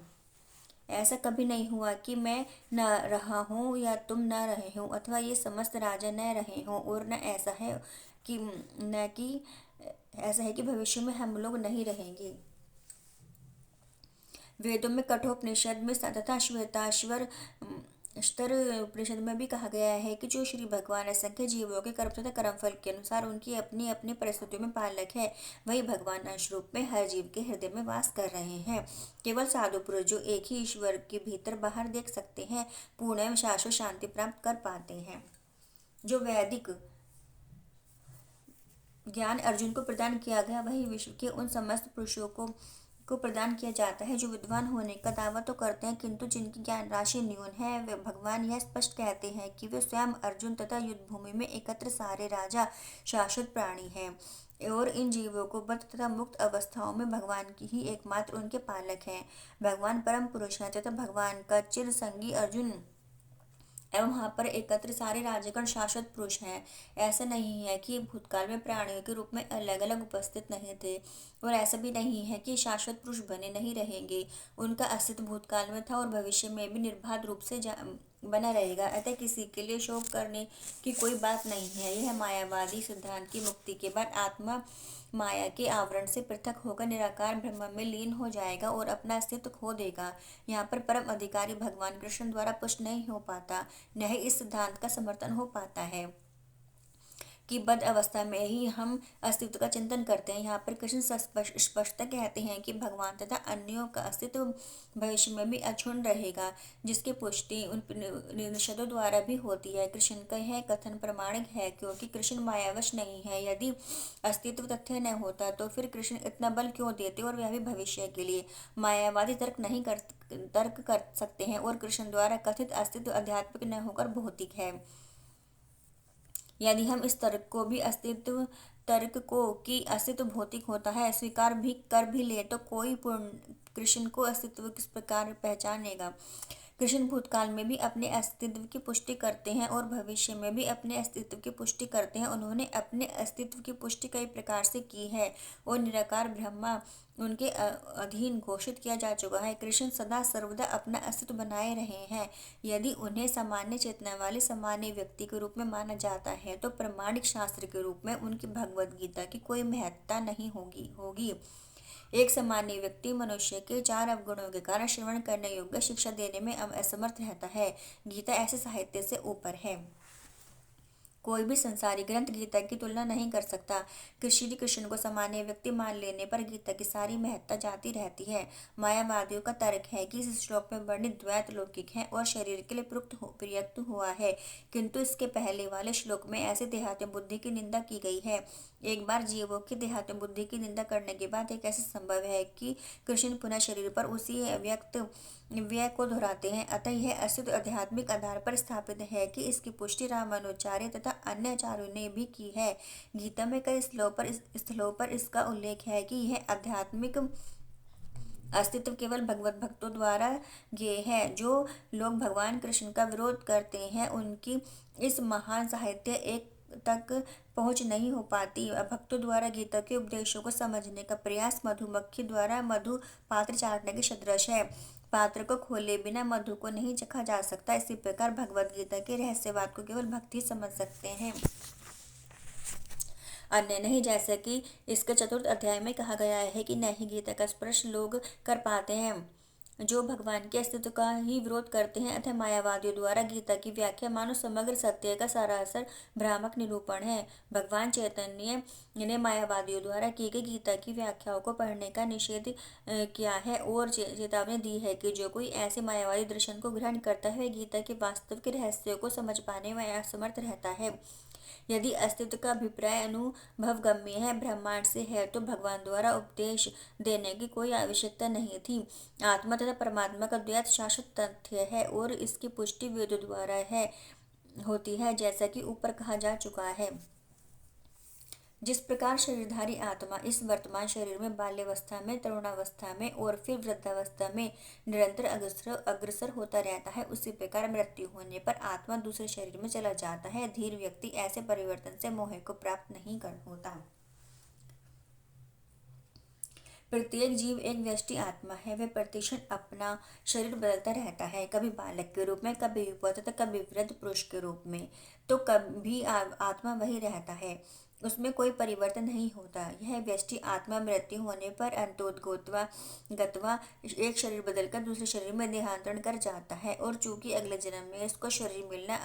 ऐसा कभी नहीं हुआ कि मैं न रहा हूँ या तुम न रहे हो, अथवा ये समस्त राजा न रहे हों, और न ऐसा है कि भविष्य में हम लोग नहीं रहेंगे। वेदों में कठोपनिषद में तथा श्वेताश्वर स्तर उपनिषद में भी कहा गया है कि जो श्री भगवान असंख्य जीवों के कर्म तथा कर्मफल के अनुसार उनकी अपनी अपनी परिस्थितियों में पालक है, वही भगवान अंश रूप में हर जीव के हृदय में वास कर रहे हैं। केवल साधु पुरुष जो एक ही ईश्वर के भीतर बाहर देख सकते हैं, पूर्ण एवं शाश्वत शांति प्राप्त कर पाते हैं। जो वैदिक ज्ञान अर्जुन को प्रदान किया गया वही विश्व के उन समस्त पुरुषों को प्रदान किया जाता है जो विद्वान होने का दावा तो करते हैं किंतु जिनकी ज्ञान राशि न्यून है। वे भगवान यह स्पष्ट कहते हैं कि वे स्वयं अर्जुन तथा युद्ध भूमि में एकत्र सारे राजा शाश्वत प्राणी हैं और इन जीवों को बद्ध तथा मुक्त अवस्थाओं में भगवान की ही एकमात्र उनके पालक हैं। भगवान परम पुरुष हैं तथा भगवान का चिर संगी अर्जुन एवं वहाँ पर एकत्र सारे राजगण शाश्वत पुरुष हैं। ऐसा नहीं है कि भूतकाल में प्राणियों के रूप में अलग अलग उपस्थित नहीं थे, और ऐसा भी नहीं है कि शाश्वत पुरुष बने नहीं रहेंगे। उनका अस्तित्व भूतकाल में था और भविष्य में भी निर्बाध रूप से बना रहेगा, अतः किसी के लिए शोक करने की कोई बात नहीं है। यह मायावादी सिद्धांत की मुक्ति के बाद आत्मा माया के आवरण से पृथक होकर निराकार ब्रह्म में लीन हो जाएगा और अपना अस्तित्व खो देगा। यहाँ पर परम अधिकारी भगवान कृष्ण द्वारा पुष्ट नहीं हो पाता, न ही इस सिद्धांत का समर्थन हो पाता है कि बद्ध अवस्था में ही हम अस्तित्व का चिंतन करते हैं। यहाँ पर कृष्ण स्पष्टता कहते हैं कि भगवान तथा अन्यों का अस्तित्व भविष्य में भी अक्षुण्ण रहेगा, जिसकी पुष्टि उन निषदों द्वारा भी होती है। कृष्ण का यह कथन प्रमाणिक है क्योंकि कृष्ण मायावश नहीं है। यदि अस्तित्व तथ्य न होता तो फिर कृष्ण इतना बल क्यों देते, और वह भी भविष्य के लिए। मायावादी तर्क कर सकते हैं और कृष्ण द्वारा कथित अस्तित्व आध्यात्मिक न होकर भौतिक है। यदि हम इस तर्क को कि अस्तित्व भौतिक होता है स्वीकार भी कर ले तो कोई पूर्ण कृष्ण को अस्तित्व किस प्रकार पहचानेगा। कृष्ण भूतकाल में भी अपने अस्तित्व की पुष्टि करते हैं और भविष्य में भी अपने अस्तित्व की पुष्टि करते हैं। उन्होंने अपने अस्तित्व की पुष्टि कई प्रकार से की है और निराकार ब्रह्मा उनके अधीन घोषित किया जा चुका है। कृष्ण सदा सर्वदा अपना अस्तित्व बनाए रहे हैं। यदि उन्हें सामान्य चेतना वाले सामान्य व्यक्ति के रूप में माना जाता है तो प्रमाणिक शास्त्र के रूप में उनकी भगवद गीता की कोई महत्ता नहीं होगी। एक सामान्य व्यक्ति मनुष्य के 4 अवगुणों के कारण श्रवण करने योग्य शिक्षा देने में असमर्थ रहता है। गीता ऐसे साहित्य से ऊपर है। कोई भी संसारी ग्रंथ गीता की तुलना नहीं कर सकता। श्री कृष्ण को सामान्य व्यक्ति मान लेने पर गीता की सारी महत्ता जाती रहती है। मायावादियों का तर्क है कि इस श्लोक में वर्णित द्वैत लौकिक है और शरीर के लिए प्रयुक्त हुआ है, किंतु इसके पहले वाले श्लोक में ऐसे देहात्म बुद्धि की निंदा की गई है। एक बार जीवों की देहात्म बुद्धि की निंदा करने के बाद एक ऐसा संभव है कि कृष्ण पुनः शरीर पर उसी व्यक्त व्यय को दोहराते हैं। अतः यह अस्तित्व आध्यात्मिक आधार पर स्थापित है कि इसकी पुष्टि रामानुचार्य तथा अन्य आचार्यों ने भी की है। गीता में कई स्थलों पर इसका उल्लेख है कि यह आध्यात्मिक अस्तित्व केवल भगवत भक्तों द्वारा ये है। जो लोग भगवान कृष्ण का विरोध करते हैं उनकी इस महान साहित्य एक तक पहुंच नहीं हो पाती। भक्तों द्वारा गीता के उपदेशों को समझने का प्रयास मधुमक्खी द्वारा मधु पात्र चाटने के सदृश है। पात्र को खोले बिना मधु को नहीं चखा जा सकता। इसी प्रकार भगवत गीता के रहस्यवाद को केवल भक्त ही समझ सकते हैं, अन्य नहीं। जैसे कि इसके चतुर्थ अध्याय में कहा गया है कि न ही गीता का स्पर्श लोग कर पाते हैं जो भगवान के अस्तित्व का ही विरोध करते हैं, अतः मायावादियों द्वारा गीता की व्याख्या मानो समग्र सत्य का सरासर भ्रामक निरूपण है। भगवान चैतन्य ने मायावादियों द्वारा की गई गीता की व्याख्याओं को पढ़ने का निषेध किया है और चेतावनी दी है कि जो कोई ऐसे मायावादी दर्शन को ग्रहण करता है वह गीता के वास्तविक रहस्यों को समझ पाने में असमर्थ रहता है। यदि अस्तित्व का अभिप्राय अनुभवगम्य है, ब्रह्मांड से है, तो भगवान द्वारा उपदेश देने की कोई आवश्यकता नहीं थी। आत्मा तथा परमात्मा का द्वैत शाश्वत तथ्य है और इसकी पुष्टि वेदों द्वारा होती है, जैसा कि ऊपर कहा जा चुका है। जिस प्रकार शरीरधारी आत्मा इस वर्तमान शरीर में बाल्यावस्था में, तरुणावस्था में और फिर वृद्धावस्था में निरंतर अग्रसर होता रहता है, उसी प्रकार मृत्यु होने पर आत्मा दूसरे शरीर में चला जाता है। धीर व्यक्ति ऐसे परिवर्तन से मोह को प्राप्त नहीं कर होता। प्रत्येक जीव एक व्यष्टि आत्मा है। वह प्रतिक्षण अपना शरीर बदलता रहता है, कभी बालक के रूप में, कभी युवा तथा कभी वृद्ध पुरुष के रूप में, तो कभी आत्मा वही रहता है, उसमें कोई परिवर्तन नहीं होता। यह व्यष्टि आत्मा मृत्यु होने पर अंतोद्गतवा गतवा एक शरीर बदलकर दूसरे शरीर में देहांतरण कर जाता है और चूंकि अगले जन्म में इसको शरीर मिलना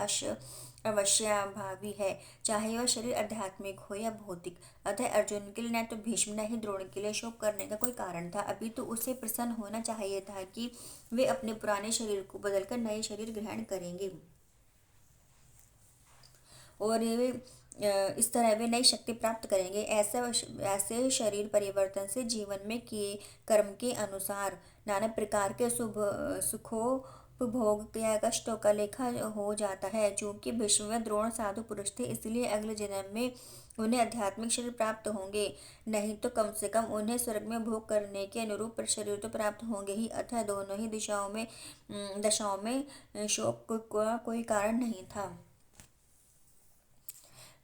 अवश्यभावी है, चाहे वह शरीर आध्यात्मिक हो या भौतिक। अतः अर्जुन के लिए न तो भीष्म न ही द्रोण के लिए शोक करने का कोई कारण था। अभी तो उसे प्रसन्न होना चाहिए था कि वे अपने पुराने शरीर को बदलकर नए शरीर ग्रहण करेंगे और इस तरह वे नई शक्ति प्राप्त करेंगे। ऐसे शरीर परिवर्तन से जीवन में किए कर्म के अनुसार नाना प्रकार के सुखोपभोग या कष्टों का लेखा हो जाता है। चूंकि भीष्म व द्रोण साधु पुरुष थे, इसलिए अगले जन्म में उन्हें आध्यात्मिक शरीर प्राप्त होंगे, नहीं तो कम से कम उन्हें स्वर्ग में भोग करने के अनुरूप शरीर तो प्राप्त होंगे ही। अतः दोनों ही दशाओं में शोक का कोई कारण नहीं था।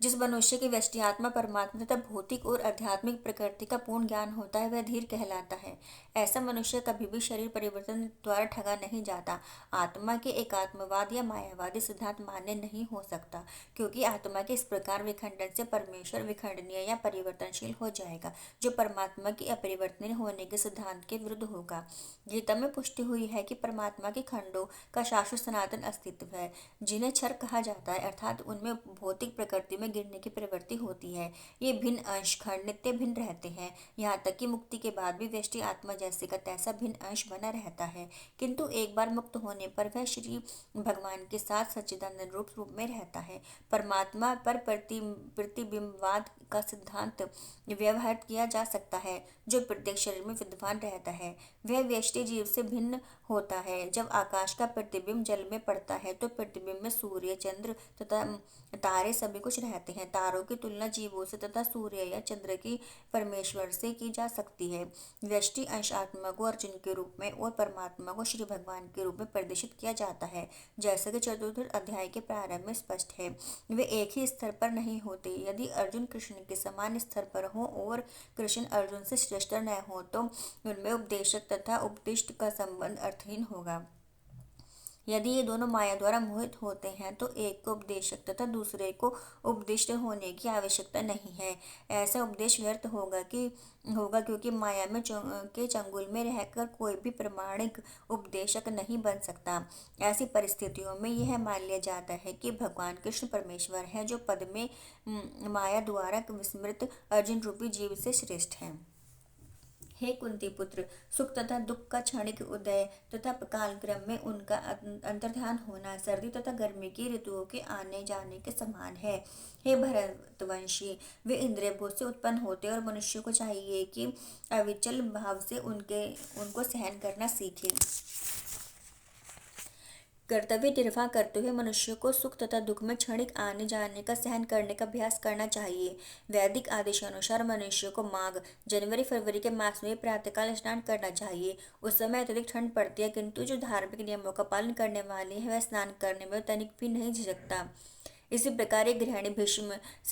जिस मनुष्य की व्यष्टि आत्मा परमात्मा तथा भौतिक और आध्यात्मिक प्रकृति का पूर्ण ज्ञान होता है वह धीर कहलाता है। ऐसा मनुष्य कभी भी शरीर परिवर्तन द्वारा ठगा नहीं जाता। आत्मा के एकात्मवाद या मायावादी सिद्धांत मान्य नहीं हो सकता, क्योंकि आत्मा के इस प्रकार विखंडन से परमेश्वर विखंडनीय या परिवर्तनशील हो जाएगा, जो परमात्मा की अपरिवर्तनीय होने के सिद्धांत के विरुद्ध होगा। गीता में पुष्टि हुई है कि परमात्मा के खंडों का शाश्वत सनातन अस्तित्व है, जिन्हें क्षर कहा जाता है, अर्थात उनमें भौतिक प्रकृति में गिरने की प्रवृत्ति होती है। ये भिन्न अंश खंड नित्य भिन्न रहते हैं, यहाँ तक कि मुक्ति के बाद भी व्यष्टि आत्मा जैसे का तैसा भिन्न अंश बना रहता है, किंतु एक बार मुक्त होने पर वह श्री भगवान के साथ सच्चिदानंद रूप में रहता है। परमात्मा पर प्रतिबिंबवाद का सिद्धांत व्यवहार किया जा सकता है, जो प्रत्येक शरीर में विद्यमान रहता है। वह व्यष्टि जीव से भिन्न होता है। जब आकाश का प्रतिबिंब जल में पड़ता है तो प्रतिबिंब में सूर्य, चंद्र तथा तारे सभी कुछ रहते हैं। तारों की तुलना जीवों से तथा सूर्य या चंद्र की परमेश्वर से की जा सकती है। व्यष्टि अंश आत्मा को अर्जुन के रूप में और परमात्मा को श्री भगवान के रूप में प्रदर्शित किया जाता है, जैसा कि चतुर्थ अध्याय के प्रारंभ में स्पष्ट है। वे एक ही स्तर पर नहीं होते। यदि अर्जुन कृष्ण के समान स्तर पर हो और कृष्ण अर्जुन से श्रेष्ठ न हो तो उनमें उपदेशक तथा उपदिष्ट का संबंध अर्थहीन होगा। यदि ये दोनों माया द्वारा मोहित होते हैं तो एक को उपदेशक तथा दूसरे को उपदिष्ट होने की आवश्यकता नहीं है। ऐसा उपदेश व्यर्थ होगा क्योंकि माया में के चंगुल में रहकर कोई भी प्रामाणिक उपदेशक नहीं बन सकता। ऐसी परिस्थितियों में यह मान लिया जाता है कि भगवान कृष्ण परमेश्वर है, जो पद में माया द्वारा विस्मृत अर्जुन रूपी जीव से श्रेष्ठ है। हे कुंती पुत्र, सुख तथा दुख का क्षणिक उदय तथा कालक्रम में उनका अंतर्धान होना सर्दी तथा गर्मी की ऋतुओं के आने जाने के समान है। हे भरतवंशी, वे इंद्रिय भोग से उत्पन्न होते और मनुष्य को चाहिए कि अविचल भाव से उनको सहन करना सीखे। कर्तव्य निर्वाह करते हुए मनुष्य को सुख तथा दुख में क्षणिक आने जाने का सहन करने का अभ्यास करना चाहिए। वैदिक आदेशानुसार मनुष्य को माघ, जनवरी, फरवरी के मास में प्रातःकाल स्नान करना चाहिए। उस समय अत्यधिक ठंड पड़ती है, किंतु जो धार्मिक नियमों का पालन करने वाले हैं वह स्नान करने में तनिक भी नहीं झिझकता। इसी प्रकार एक गृहिणी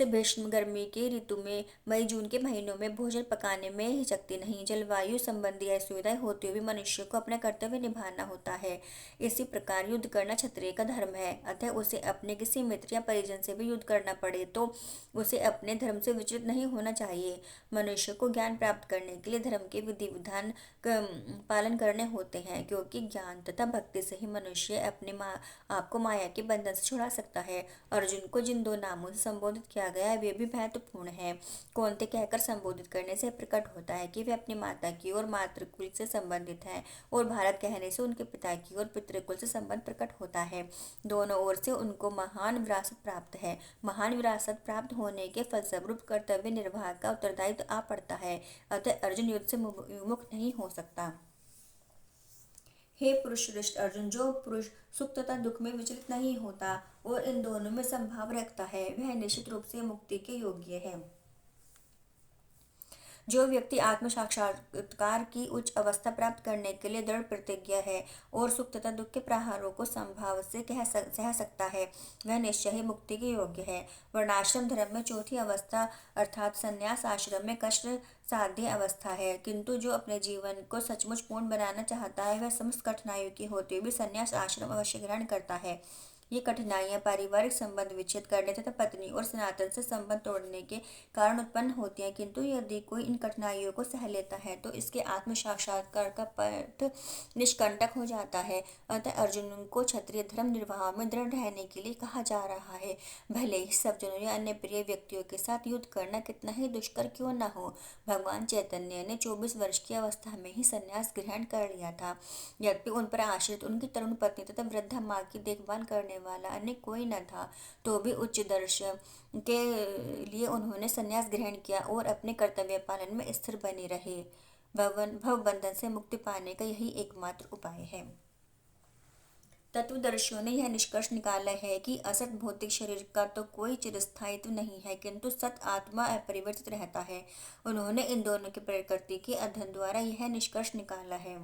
भीष्म गर्मी के ऋतु में मई जून के महीनों में भोजन पकाने में हिचकती नहीं। जलवायु संबंधी असुविधाएं होते हुए मनुष्य को अपना कर्तव्य निभाना होता है। इसी प्रकार युद्ध करना क्षत्रिय का धर्म है, अतः उसे अपने किसी मित्र या परिजन से भी युद्ध करना पड़े तो उसे अपने धर्म से विचलित नहीं होना चाहिए। मनुष्य को ज्ञान प्राप्त करने के लिए धर्म के विधि विधान पालन करने होते हैं, क्योंकि ज्ञान तथा भक्ति से ही मनुष्य अपने आपको माया के बंधन से छुड़ा सकता है। अर्जुन को जिन दो नामों से संबोधित किया गया है वे भी महत्वपूर्ण है। कौन्ते कहकर संबोधित करने से प्रकट होता है कि वे अपनी माता की ओर मातृकुल से संबंधित हैं, और भारत कहने से उनके पिता की ओर पितृकुल से संबंध प्रकट होता है। दोनों ओर से उनको महान विरासत प्राप्त है। महान विरासत प्राप्त होने के फलस्वरूप कर्तव्य निर्वाह का उत्तरदायित्व आ पड़ता है, अतः अर्जुन युद्ध से विमुख नहीं हो सकता। हे पुरुष श्रेष्ठ अर्जुन, जो पुरुष सुख तथा दुख में विचलित नहीं होता और इन दोनों में संभाव रखता है वह निश्चित रूप से मुक्ति के योग्य है। जो व्यक्ति आत्म साक्षात्कार की उच्च अवस्था प्राप्त करने के लिए दृढ़ प्रतिज्ञ है और सुख तथा दुख के प्रहारों को संभाव से सह सकता है वह निश्चय ही मुक्ति के योग्य है। वर्णाश्रम धर्म में चौथी अवस्था अर्थात संन्यास आश्रम में कष्ट साध्य अवस्था है, किंतु जो अपने जीवन को सचमुच पूर्ण बनाना चाहता है वह समस्त कठिनाइयों की होते हुए संन्यास आश्रम अवश्य ग्रहण करता है। ये कठिनाइयां पारिवारिक संबंध विच्छेद करने तथा पत्नी और सनातन से संबंध तोड़ने के कारण उत्पन्न होती हैं, किंतु यदि कोई इन कठिनाइयों को सह लेता है तो इसके आत्म साक्षात्कार का पथ निष्कंटक हो जाता है। अतः अर्जुन को क्षत्रिय धर्म निर्वाह में दृढ़ रहने के लिए कहा जा रहा है। भले ही सब जनों या अन्य प्रिय व्यक्तियों के साथ युद्ध करना कितना ही दुष्कर क्यों न हो, भगवान चैतन्य ने 24 वर्ष की अवस्था में ही संन्यास ग्रहण कर लिया था। यद्यपि उन पर आश्रित उनकी तरुण पत्नी तथा वृद्धा माँ की देखभाल करने वाला अन्य कोई न था, तो भी उच्च दर्शन के लिए उन्होंने संन्यास ग्रहण किया और अपने कर्तव्य पालन में स्थिर बने रहे। भव बंधन से मुक्ति पाने का यही एकमात्र उपाय है। तत्वदर्शियों ने यह निष्कर्ष निकाला है कि असत भौतिक शरीर का तो कोई चिरस्थायित्व नहीं है, किंतु सत आत्मा अपरिवर्तित रहता है। उन्होंने इन दोनों की प्रकृति के अध्ययन द्वारा यह निष्कर्ष निकाला है।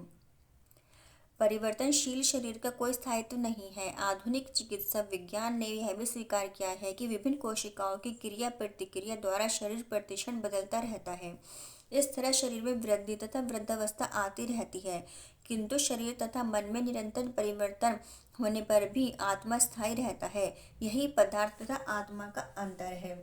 परिवर्तनशील शरीर का कोई स्थायित्व नहीं है। आधुनिक चिकित्सा विज्ञान ने यह भी स्वीकार किया है कि विभिन्न कोशिकाओं की क्रिया प्रतिक्रिया द्वारा शरीर प्रतिक्षण बदलता रहता है। इस तरह शरीर में वृद्धि तथा वृद्धावस्था आती रहती है, किंतु शरीर तथा मन में निरंतर परिवर्तन होने पर भी आत्मा स्थायी रहता है। यही पदार्थ तथा आत्मा का अंतर है।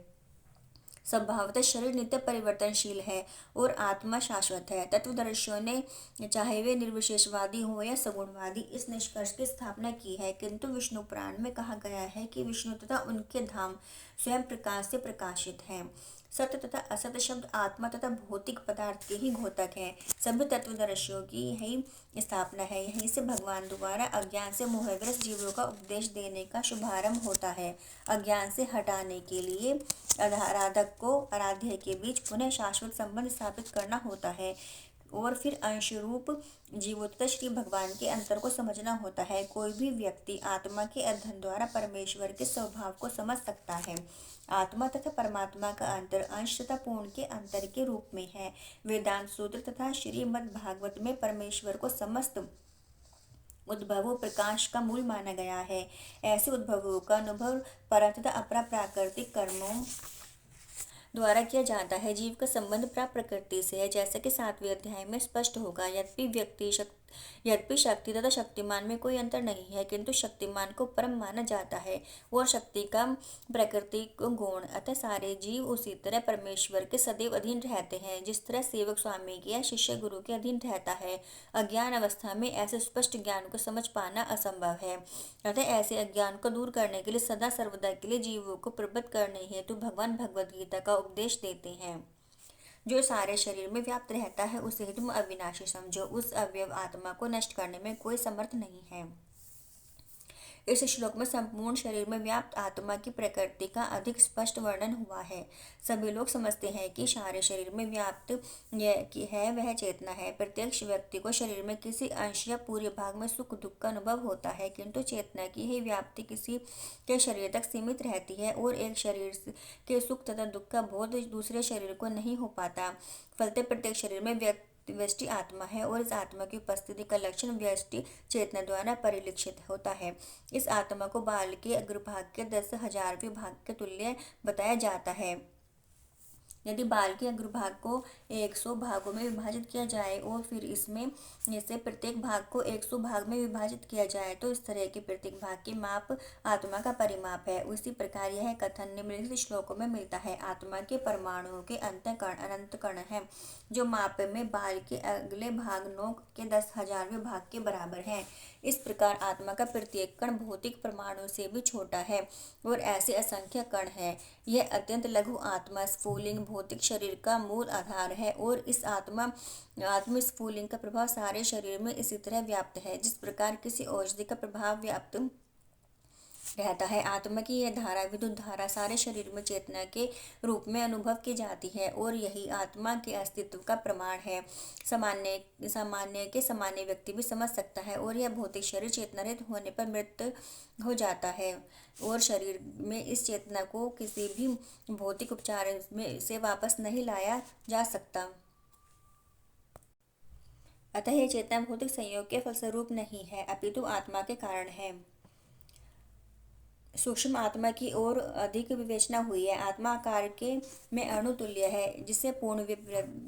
स्वभावतः शरीर नित्य परिवर्तनशील है और आत्मा शाश्वत है। तत्वदर्शियों ने चाहे वे निर्विशेषवादी हो या सगुणवादी इस निष्कर्ष की स्थापना की है, किंतु विष्णु पुराण में कहा गया है कि विष्णु तथा उनके धाम स्वयं प्रकाश से प्रकाशित हैं। सत्य तथा असत्य शब्द आत्मा तथा भौतिक पदार्थ के ही घोतक हैं। सभी तत्वदर्शियों की यही स्थापना है। यहीं से भगवान द्वारा अज्ञान से मोहग्रस्त जीवों का उपदेश देने का शुभारंभ होता है। अज्ञान से हटाने के लिए आराधक को आराध्य के बीच पुनः शाश्वत संबंध स्थापित करना होता है और फिर अंशरूप जीवों तथा श्री भगवान के अंतर को समझना होता है। कोई भी व्यक्ति आत्मा के अध्ययन द्वारा परमेश्वर के स्वभाव को समझ सकता है। आत्मा तथा परमात्मा का अंतर अंश तथा पूर्ण के अंतर के रूप में है। वेदांत सूत्र तथा श्रीमद् भागवत में परमेश्वर को समस्त उद्भवों प्रकाश का मूल माना गया है। ऐसे उद्भवों का अनुभव पर तथा अपरा प्राकृतिक कर्मों द्वारा किया जाता है। जीव का संबंध प्राप्त प्रकृति से है, जैसा कि 7वें अध्याय में स्पष्ट होगा। यद्यपि शक्ति तथा शक्तिमान में कोई अंतर नहीं है, किंतु शक्तिमान को परम माना जाता है और शक्ति का प्राकृतिक गुण। अतः सारे जीव उसी तरह परमेश्वर के सदैव अधीन रहते हैं, जिस तरह सेवक स्वामी के या शिष्य गुरु के अधीन रहता है। अज्ञान अवस्था में ऐसे स्पष्ट ज्ञान को समझ पाना असंभव है। अतः ऐसे अज्ञान को दूर करने के लिए सदा सर्वदा के लिए जीवों को प्रबुद्ध करने हेतु भगवान भगवद गीता का उपदेश देते हैं। जो सारे शरीर में व्याप्त रहता है उसे तुम अविनाशी समझो। उस अवयव आत्मा को नष्ट करने में कोई समर्थ नहीं है। इस श्लोक में संपूर्ण शरीर में व्याप्त आत्मा की प्रकृति का अधिक स्पष्ट वर्णन हुआ है। सभी लोग समझते हैं कि सारे शरीर में व्याप्त है वह चेतना है। प्रत्येक व्यक्ति को शरीर में किसी अंश या पूरे भाग में सुख दुख का अनुभव होता है, किंतु चेतना की ही व्याप्ति किसी के शरीर तक सीमित रहती है और एक शरीर के सुख तथा दुख का बोध दूसरे शरीर को नहीं हो पाता। फलते प्रत्येक शरीर में व्यष्टि आत्मा है और इस आत्मा की उपस्थिति का लक्षण व्यष्टि चेतना द्वारा परिलक्षित होता है। इस आत्मा को बाल के अग्रभाग के 10,000वें भाग के तुल्य बताया जाता है। यदि बाल के अग्रभाग को 100 भागों में विभाजित किया जाए और फिर इसमें से प्रत्येक भाग को 100 भाग में विभाजित किया जाए तो इस तरह के प्रत्येक भाग की माप आत्मा का परिमाप है। उसी प्रकार यह कथन निम्नलिखित श्लोकों में मिलता है। आत्मा के परमाणुओं के अंतःकण अनंत कण है, जो माप में बाल के अगले भाग नोक के 10,000वें भाग के बराबर है। इस प्रकार आत्मा का प्रत्येक कण भौतिक परमाणु से भी छोटा है और ऐसे असंख्य कण है। यह अत्यंत लघु आत्मा स्फुलिंग भौतिक शरीर का मूल आधार है और इस आत्म स्फुलिंग का प्रभाव सारे शरीर में इसी तरह व्याप्त है जिस प्रकार किसी औषधि का प्रभाव व्याप्त रहता है। आत्मा की यह धारा विद्युत धारा सारे शरीर में चेतना के रूप में अनुभव की जाती है और यही आत्मा के अस्तित्व का प्रमाण है। सामान्य व्यक्ति भी समझ सकता है और यह भौतिक शरीर चेतना रहित होने पर मृत हो जाता है और शरीर में इस चेतना को किसी भी भौतिक उपचार में से वापस नहीं लाया जा सकता। अतः यह चेतना भौतिक संयोग के फलस्वरूप नहीं है, अपितु आत्मा के कारण है। सूक्ष्म आत्मा की ओर अधिक विवेचना हुई है। आत्मा आकार के में अणु तुल्य है, जिसे पूर्ण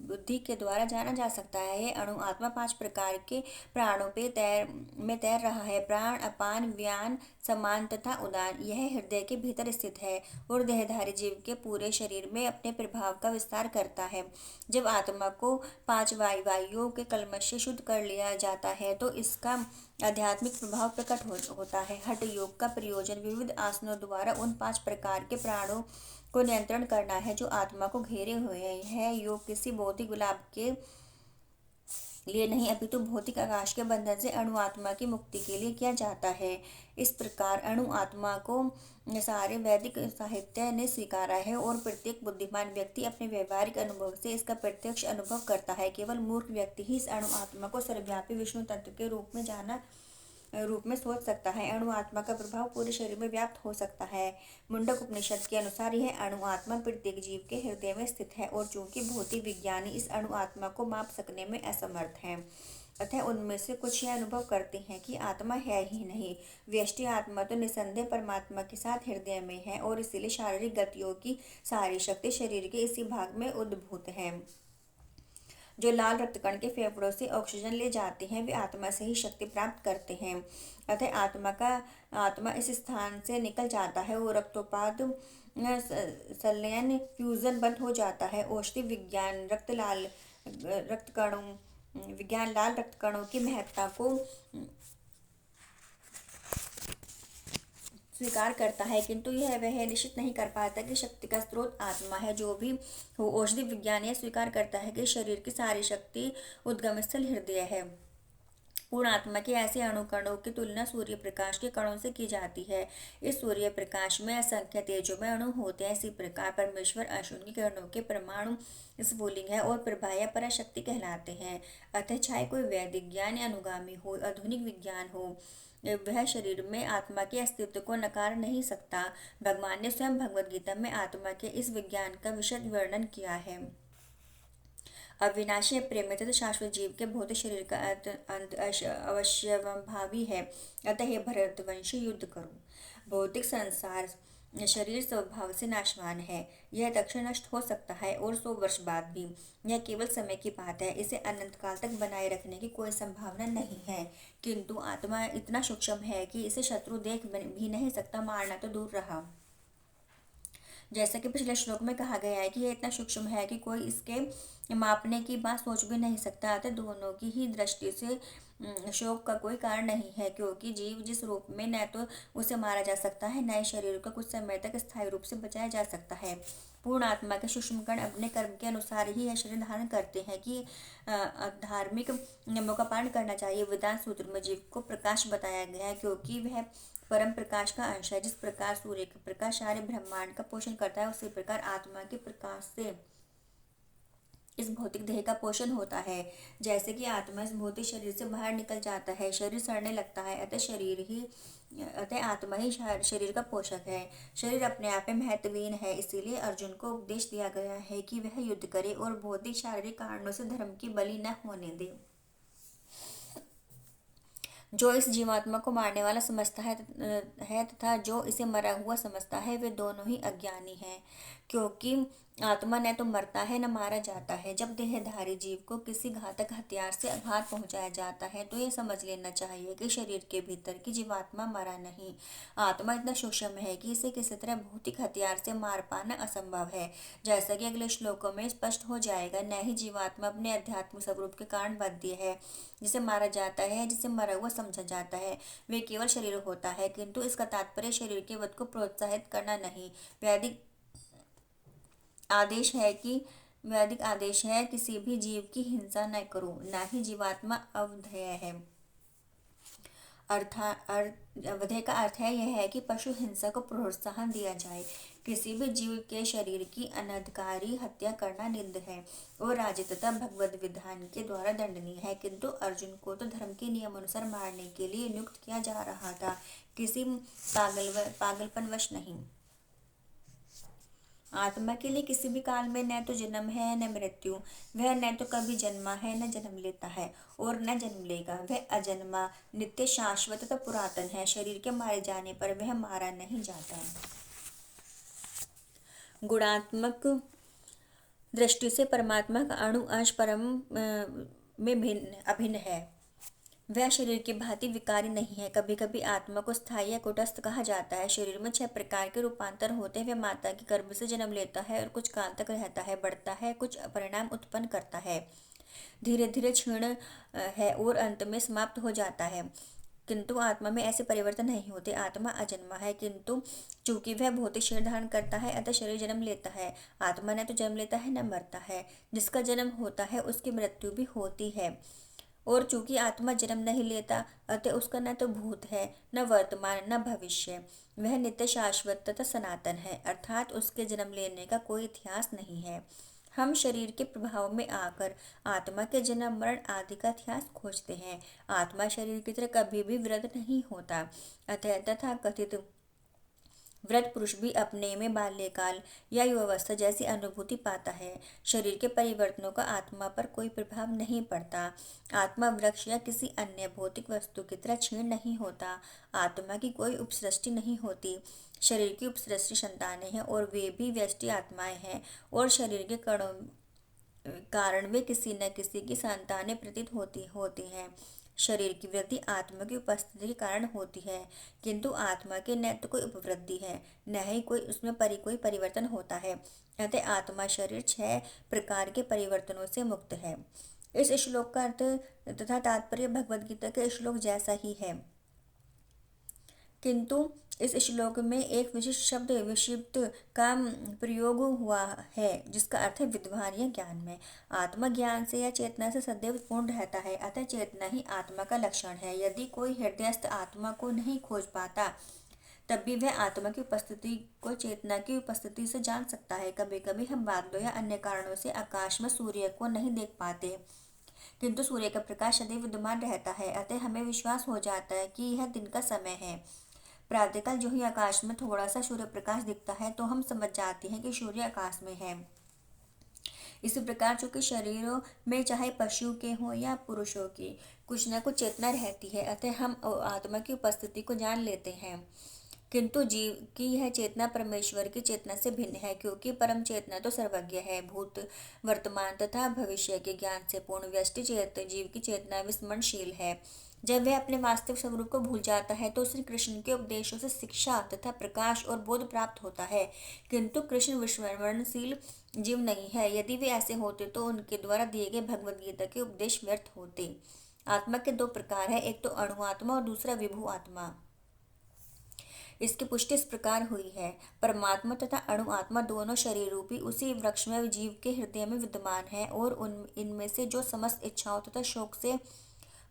बुद्धि के द्वारा जाना जा सकता है। यह अणु आत्मा 5 प्रकार के प्राणों पे तैर रहा है। प्राण, अपान, व्यान, समान तथा उदान। यह हृदय के भीतर स्थित है और देहधारी जीव के पूरे शरीर में अपने प्रभाव का विस्तार करता है। जब आत्मा को 5 वायुओं के कलमश से शुद्ध कर लिया जाता है तो इसका आध्यात्मिक प्रभाव प्रकट होता है। हठ योग का प्रयोजन विविध आसनों द्वारा उन 5 प्रकार के प्राणों को नियंत्रण करना है जो आत्मा को घेरे हुए हैं। यह योग किसी भौतिक गुलाब के लिए नहीं, अपितु भौतिक आकाश के बंधन से अणु आत्मा की मुक्ति के लिए किया जाता है। इस प्रकार अणु आत्मा को सारे वैदिक साहित्य ने स्वीकारा है और प्रत्येक बुद्धिमान व्यक्ति अपने व्यवहारिक अनुभव से इसका प्रत्यक्ष अनुभव करता है। केवल मूर्ख व्यक्ति ही इस अणु आत्मा को सर्वव्यापी विष्णु तत्व के रूप में सोच सकता है। अणु आत्मा का प्रभाव पूरे शरीर में व्याप्त हो सकता है। मुंडक उपनिषद के अनुसार यह अणु आत्मा प्रत्येक जीव के हृदय में स्थित है और चूंकि भौतिक विज्ञानी इस अणु आत्मा को माप सकने में असमर्थ हैं, अतः उनमें से कुछ यह अनुभव करते हैं कि आत्मा है ही नहीं। व्यष्टि आत्मा तो निसंदेह परमात्मा के साथ हृदय में है और इसीलिए शारीरिक गतियों की सारी शक्ति शरीर के इसी भाग में उद्भूत है। जो लाल रक्तकण के फेफड़ों से ऑक्सीजन ले जाते हैं वे आत्मा से ही शक्ति प्राप्त करते हैं। अतः आत्मा इस स्थान से निकल जाता है और रक्तोत्पाद संलयन फ्यूजन बंद हो जाता है। औषधि विज्ञान लाल रक्तकणों की महत्ता को स्वीकार करता है, किंतु वह निश्चित नहीं कर पाता कि शक्ति का स्रोत आत्मा है। जो भी हो, औषधि विज्ञान यह स्वीकार करता है कि शरीर की सारी शक्ति उद्गम स्थल हृदय है। पूर्ण आत्मा के ऐसे अणुकणों की तुलना सूर्य प्रकाश के कणों से की जाती है। इस सूर्य प्रकाश में असंख्य तेजोमय अणु होते हैं। इसी प्रकार परमेश्वर अंश उनकी किरणों के परमाणु स्फुलिंग है और प्रभा या पराशक्ति कहलाते हैं। अतः चाहे कोई वैदिक ज्ञान या अनुगामी हो, आधुनिक विज्ञान हो, वह शरीर में आत्मा के अस्तित्व को नकार नहीं सकता। भगवान ने स्वयं भगवद गीता में आत्मा के इस विज्ञान का विशद वर्णन किया है। अविनाशी प्रेम तथा शाश्वत जीव के भौतिक शरीर का अंत अवश्यंभावी है। अतः हे भरतवंशी, युद्ध करो। भौतिक संसार शरीर स्वभाव से नाशवान है। यह तक्षण नष्ट हो सकता है और 100 वर्ष बाद भी। यह केवल समय की बात है। इसे अनंत काल तक बनाए रखने की कोई संभावना नहीं है। किंतु आत्मा इतना सूक्ष्म है कि इसे शत्रु देख भी नहीं सकता, मारना तो दूर रहा। जैसा कि पिछले श्लोक में कहा गया है कि यह इतना सूक्ष्म है कि कोई इसके मापने की बात सोच भी नहीं सकता। अतः दोनों की ही दृष्टि से शोक का कोई कारण नहीं है, क्योंकि जीव जिस रूप में न तो उसे मारा जा सकता है, न ही शरीर को कुछ समय तक स्थायी रूप से बचाया जा सकता है। पूर्ण आत्मा के सूक्ष्म कण अपने कर्म के अनुसार ही यह शरीर धारण करते हैं कि धार्मिक नियमों का पालन करना चाहिए। वेदांत सूत्र में जीव को प्रकाश बताया गया है, क्योंकि वह परम प्रकाश का अंश है। जिस प्रकार सूर्य का प्रकाश सारे ब्रह्मांड का पोषण करता है, उसी प्रकार आत्मा के प्रकाश से इस भौतिक देह का पोषण होता है। जैसे कि आत्मा इस भौतिक शरीर से बाहर निकल जाता है, शरीर सड़ने लगता है, अतः आत्मा ही शरीर का पोषक है। शरीर अपने आप में महत्वहीन है, इसीलिए अर्जुन को उपदेश दिया गया है कि वह युद्ध करे और भौतिक शारीरिक कारणों से धर्म की बलि न होने दे। जो इस जीवात्मा को मारने वाला समझता है तथा जो इसे मरा हुआ समझता है, वे दोनों ही अज्ञानी हैं। क्योंकि आत्मा न तो मरता है न मारा जाता है। जब देहधारी जीव को किसी घातक हथियार से आघात पहुंचाया जाता है, तो यह समझ लेना चाहिए कि शरीर के भीतर की जीवात्मा मरा नहीं। आत्मा इतना सूक्ष्म है कि इसे किसी तरह भौतिक हथियार से मार पाना असंभव है। जैसा कि अगले श्लोकों में स्पष्ट हो जाएगा, न ही जीवात्मा अपने अध्यात्मिक स्वरूप के कारण बाध्य है, जिसे मारा जाता है, जिसे मरा हुआ समझा जाता है। वे केवल शरीर होता है, किंतु इसका तात्पर्य शरीर के वध को प्रोत्साहित करना नहीं। वैदिक आदेश है किसी भी जीव की हिंसा न करो, न ही जीवात्मा अवधेय है। अवधेय का अर्थ है यह है कि पशु हिंसा को प्रोत्साहन दिया जाए। किसी भी जीव के शरीर की अनधिकारी हत्या करना निंद है और राज्य तथा भगवद विधान के द्वारा दंडनीय है। किंतु अर्जुन को तो धर्म के नियम अनुसार मारने के लिए नियुक्त किया जा रहा था, किसी पागलपनवश नहीं। आत्मा के लिए किसी भी काल में न तो जन्म है न मृत्यु। वह न तो कभी जन्मा है न जन्म लेता है और न जन्म लेगा। वह अजन्मा, नित्य, शाश्वत तथा पुरातन है। शरीर के मारे जाने पर वह मारा नहीं जाता। गुणात्मक दृष्टि से परमात्मा का अणु अंश परम में अभिन्न है। वह शरीर की भांति विकारी नहीं है। कभी कभी आत्मा को स्थायी या कुटस्थ कहा जाता है। शरीर में 6 प्रकार के रूपांतर होते हैं। वह माता की गर्भ से जन्म लेता है और कुछ काल तक रहता है, बढ़ता है, कुछ परिणाम उत्पन्न करता है, धीरे धीरे क्षीण है और अंत में समाप्त हो जाता है। किंतु आत्मा में ऐसे परिवर्तन नहीं होते। आत्मा अजन्मा है, किंतु चूंकि वह भौतिक शरीर धारण करता है, अतः शरीर जन्म लेता है। आत्मा न तो जन्म लेता है न मरता है। जिसका जन्म होता है उसकी मृत्यु भी होती है। और चूंकि आत्मा जन्म नहीं लेता, अतः उसका न तो भूत है, न वर्तमान, न भविष्य। वह नित्य, शाश्वत तथा सनातन है, अर्थात उसके जन्म लेने का कोई इतिहास नहीं है। हम शरीर के प्रभाव में आकर आत्मा के जन्म मरण आदि का इतिहास खोजते हैं। आत्मा शरीर की तरह कभी भी वृद्ध नहीं होता। अतः तथा कथित वृद्ध पुरुष भी अपने में बाल्यकाल या युवावस्था जैसी अनुभूति पाता है। शरीर के परिवर्तनों का आत्मा पर कोई प्रभाव नहीं पड़ता। आत्मा वृक्ष या किसी अन्य भौतिक वस्तु की तरह क्षीण नहीं होता। आत्मा की कोई उपसृष्टि नहीं होती। शरीर की उपसृष्टि संतानें हैं और वे भी व्यष्टि आत्माएं हैं, और शरीर के कणों कारण वे किसी न किसी की संतानें प्रतीत होती हैं। शरीर की वृद्धि आत्मा की उपस्थिति के कारण होती है, किंतु आत्मा के न तो कोई उपवृद्धि है, न ही उसमें कोई परिवर्तन होता है। अतः आत्मा शरीर 6 प्रकार के परिवर्तनों से मुक्त है। इस श्लोक का अर्थ तथा तात्पर्य भगवद गीता के श्लोक जैसा ही है, किंतु इस श्लोक में एक विशिष्ट शब्द विक्षिप्त का प्रयोग हुआ है, जिसका अर्थ है विद्वान या ज्ञान में। आत्मा ज्ञान से या चेतना से सदैव पूर्ण रहता है, अतः चेतना ही आत्मा का लक्षण है। यदि कोई हृदयस्थ आत्मा को नहीं खोज पाता, तब भी वह आत्मा की उपस्थिति को चेतना की उपस्थिति से जान सकता है। कभी कभी हम बादलों या अन्य कारणों से आकाश में सूर्य को नहीं देख पाते, किंतु सूर्य का प्रकाश सदैव विद्यमान रहता है, अतः हमें विश्वास हो जाता है कि यह दिन का समय है। प्रातःकाल जो ही आकाश में थोड़ा सा सूर्य प्रकाश दिखता है, तो हम समझ जाते हैं कि सूर्य आकाश में है। इसी प्रकार चूंकि शरीरों में चाहे पशु के हों या पुरुषों की कुछ न कुछ चेतना रहती है, अतः हम आत्मा की उपस्थिति को जान लेते हैं। किंतु जीव की यह चेतना परमेश्वर की चेतना से भिन्न है, क्योंकि परम चेतना तो सर्वज्ञ है, भूत, वर्तमान तथा भविष्य के ज्ञान से पूर्ण। व्यष्टि जीव की चेतना विस्मरणशील है। जब वह अपने वास्तविक स्वरूप को भूल जाता है, तो श्री कृष्ण के उपदेशों से शिक्षा तथा प्रकाश और बोध प्राप्त होता है। किंतु कृष्ण विस्मरणशील जीव नहीं है। यदि वे ऐसे होते तो उनके द्वारा दिए गए भगवद गीता के उपदेश व्यर्थ होते। आत्मा के 2 प्रकार है, एक तो अणु आत्मा और दूसरा विभु आत्मा। इसकी पुष्टि इस प्रकार हुई है, परमात्मा तथा अणु आत्मा दोनों शरीर रूपी उसी वृक्ष में जीव के हृदय में विद्यमान है, और इनमें से जो समस्त इच्छाओं तथा शोक से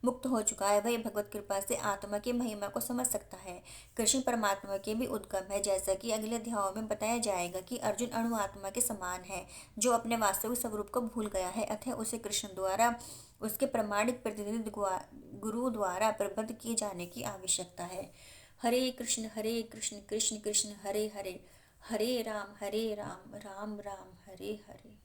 मुक्त हो चुका है वही भगवत कृपा से आत्मा की महिमा को समझ सकता है। कृष्ण परमात्मा के भी उद्गम है, जैसा कि अगले अध्यायों में बताया जाएगा कि अर्जुन अणु आत्मा के समान है जो अपने वास्तविक स्वरूप को भूल गया है, अतः उसे कृष्ण द्वारा उसके प्रमाणिक प्रतिनिधि गुरु द्वारा प्रबद्ध किए जाने की आवश्यकता है। हरे कृष्ण कृष्ण कृष्ण हरे हरे, हरे राम राम राम हरे हरे।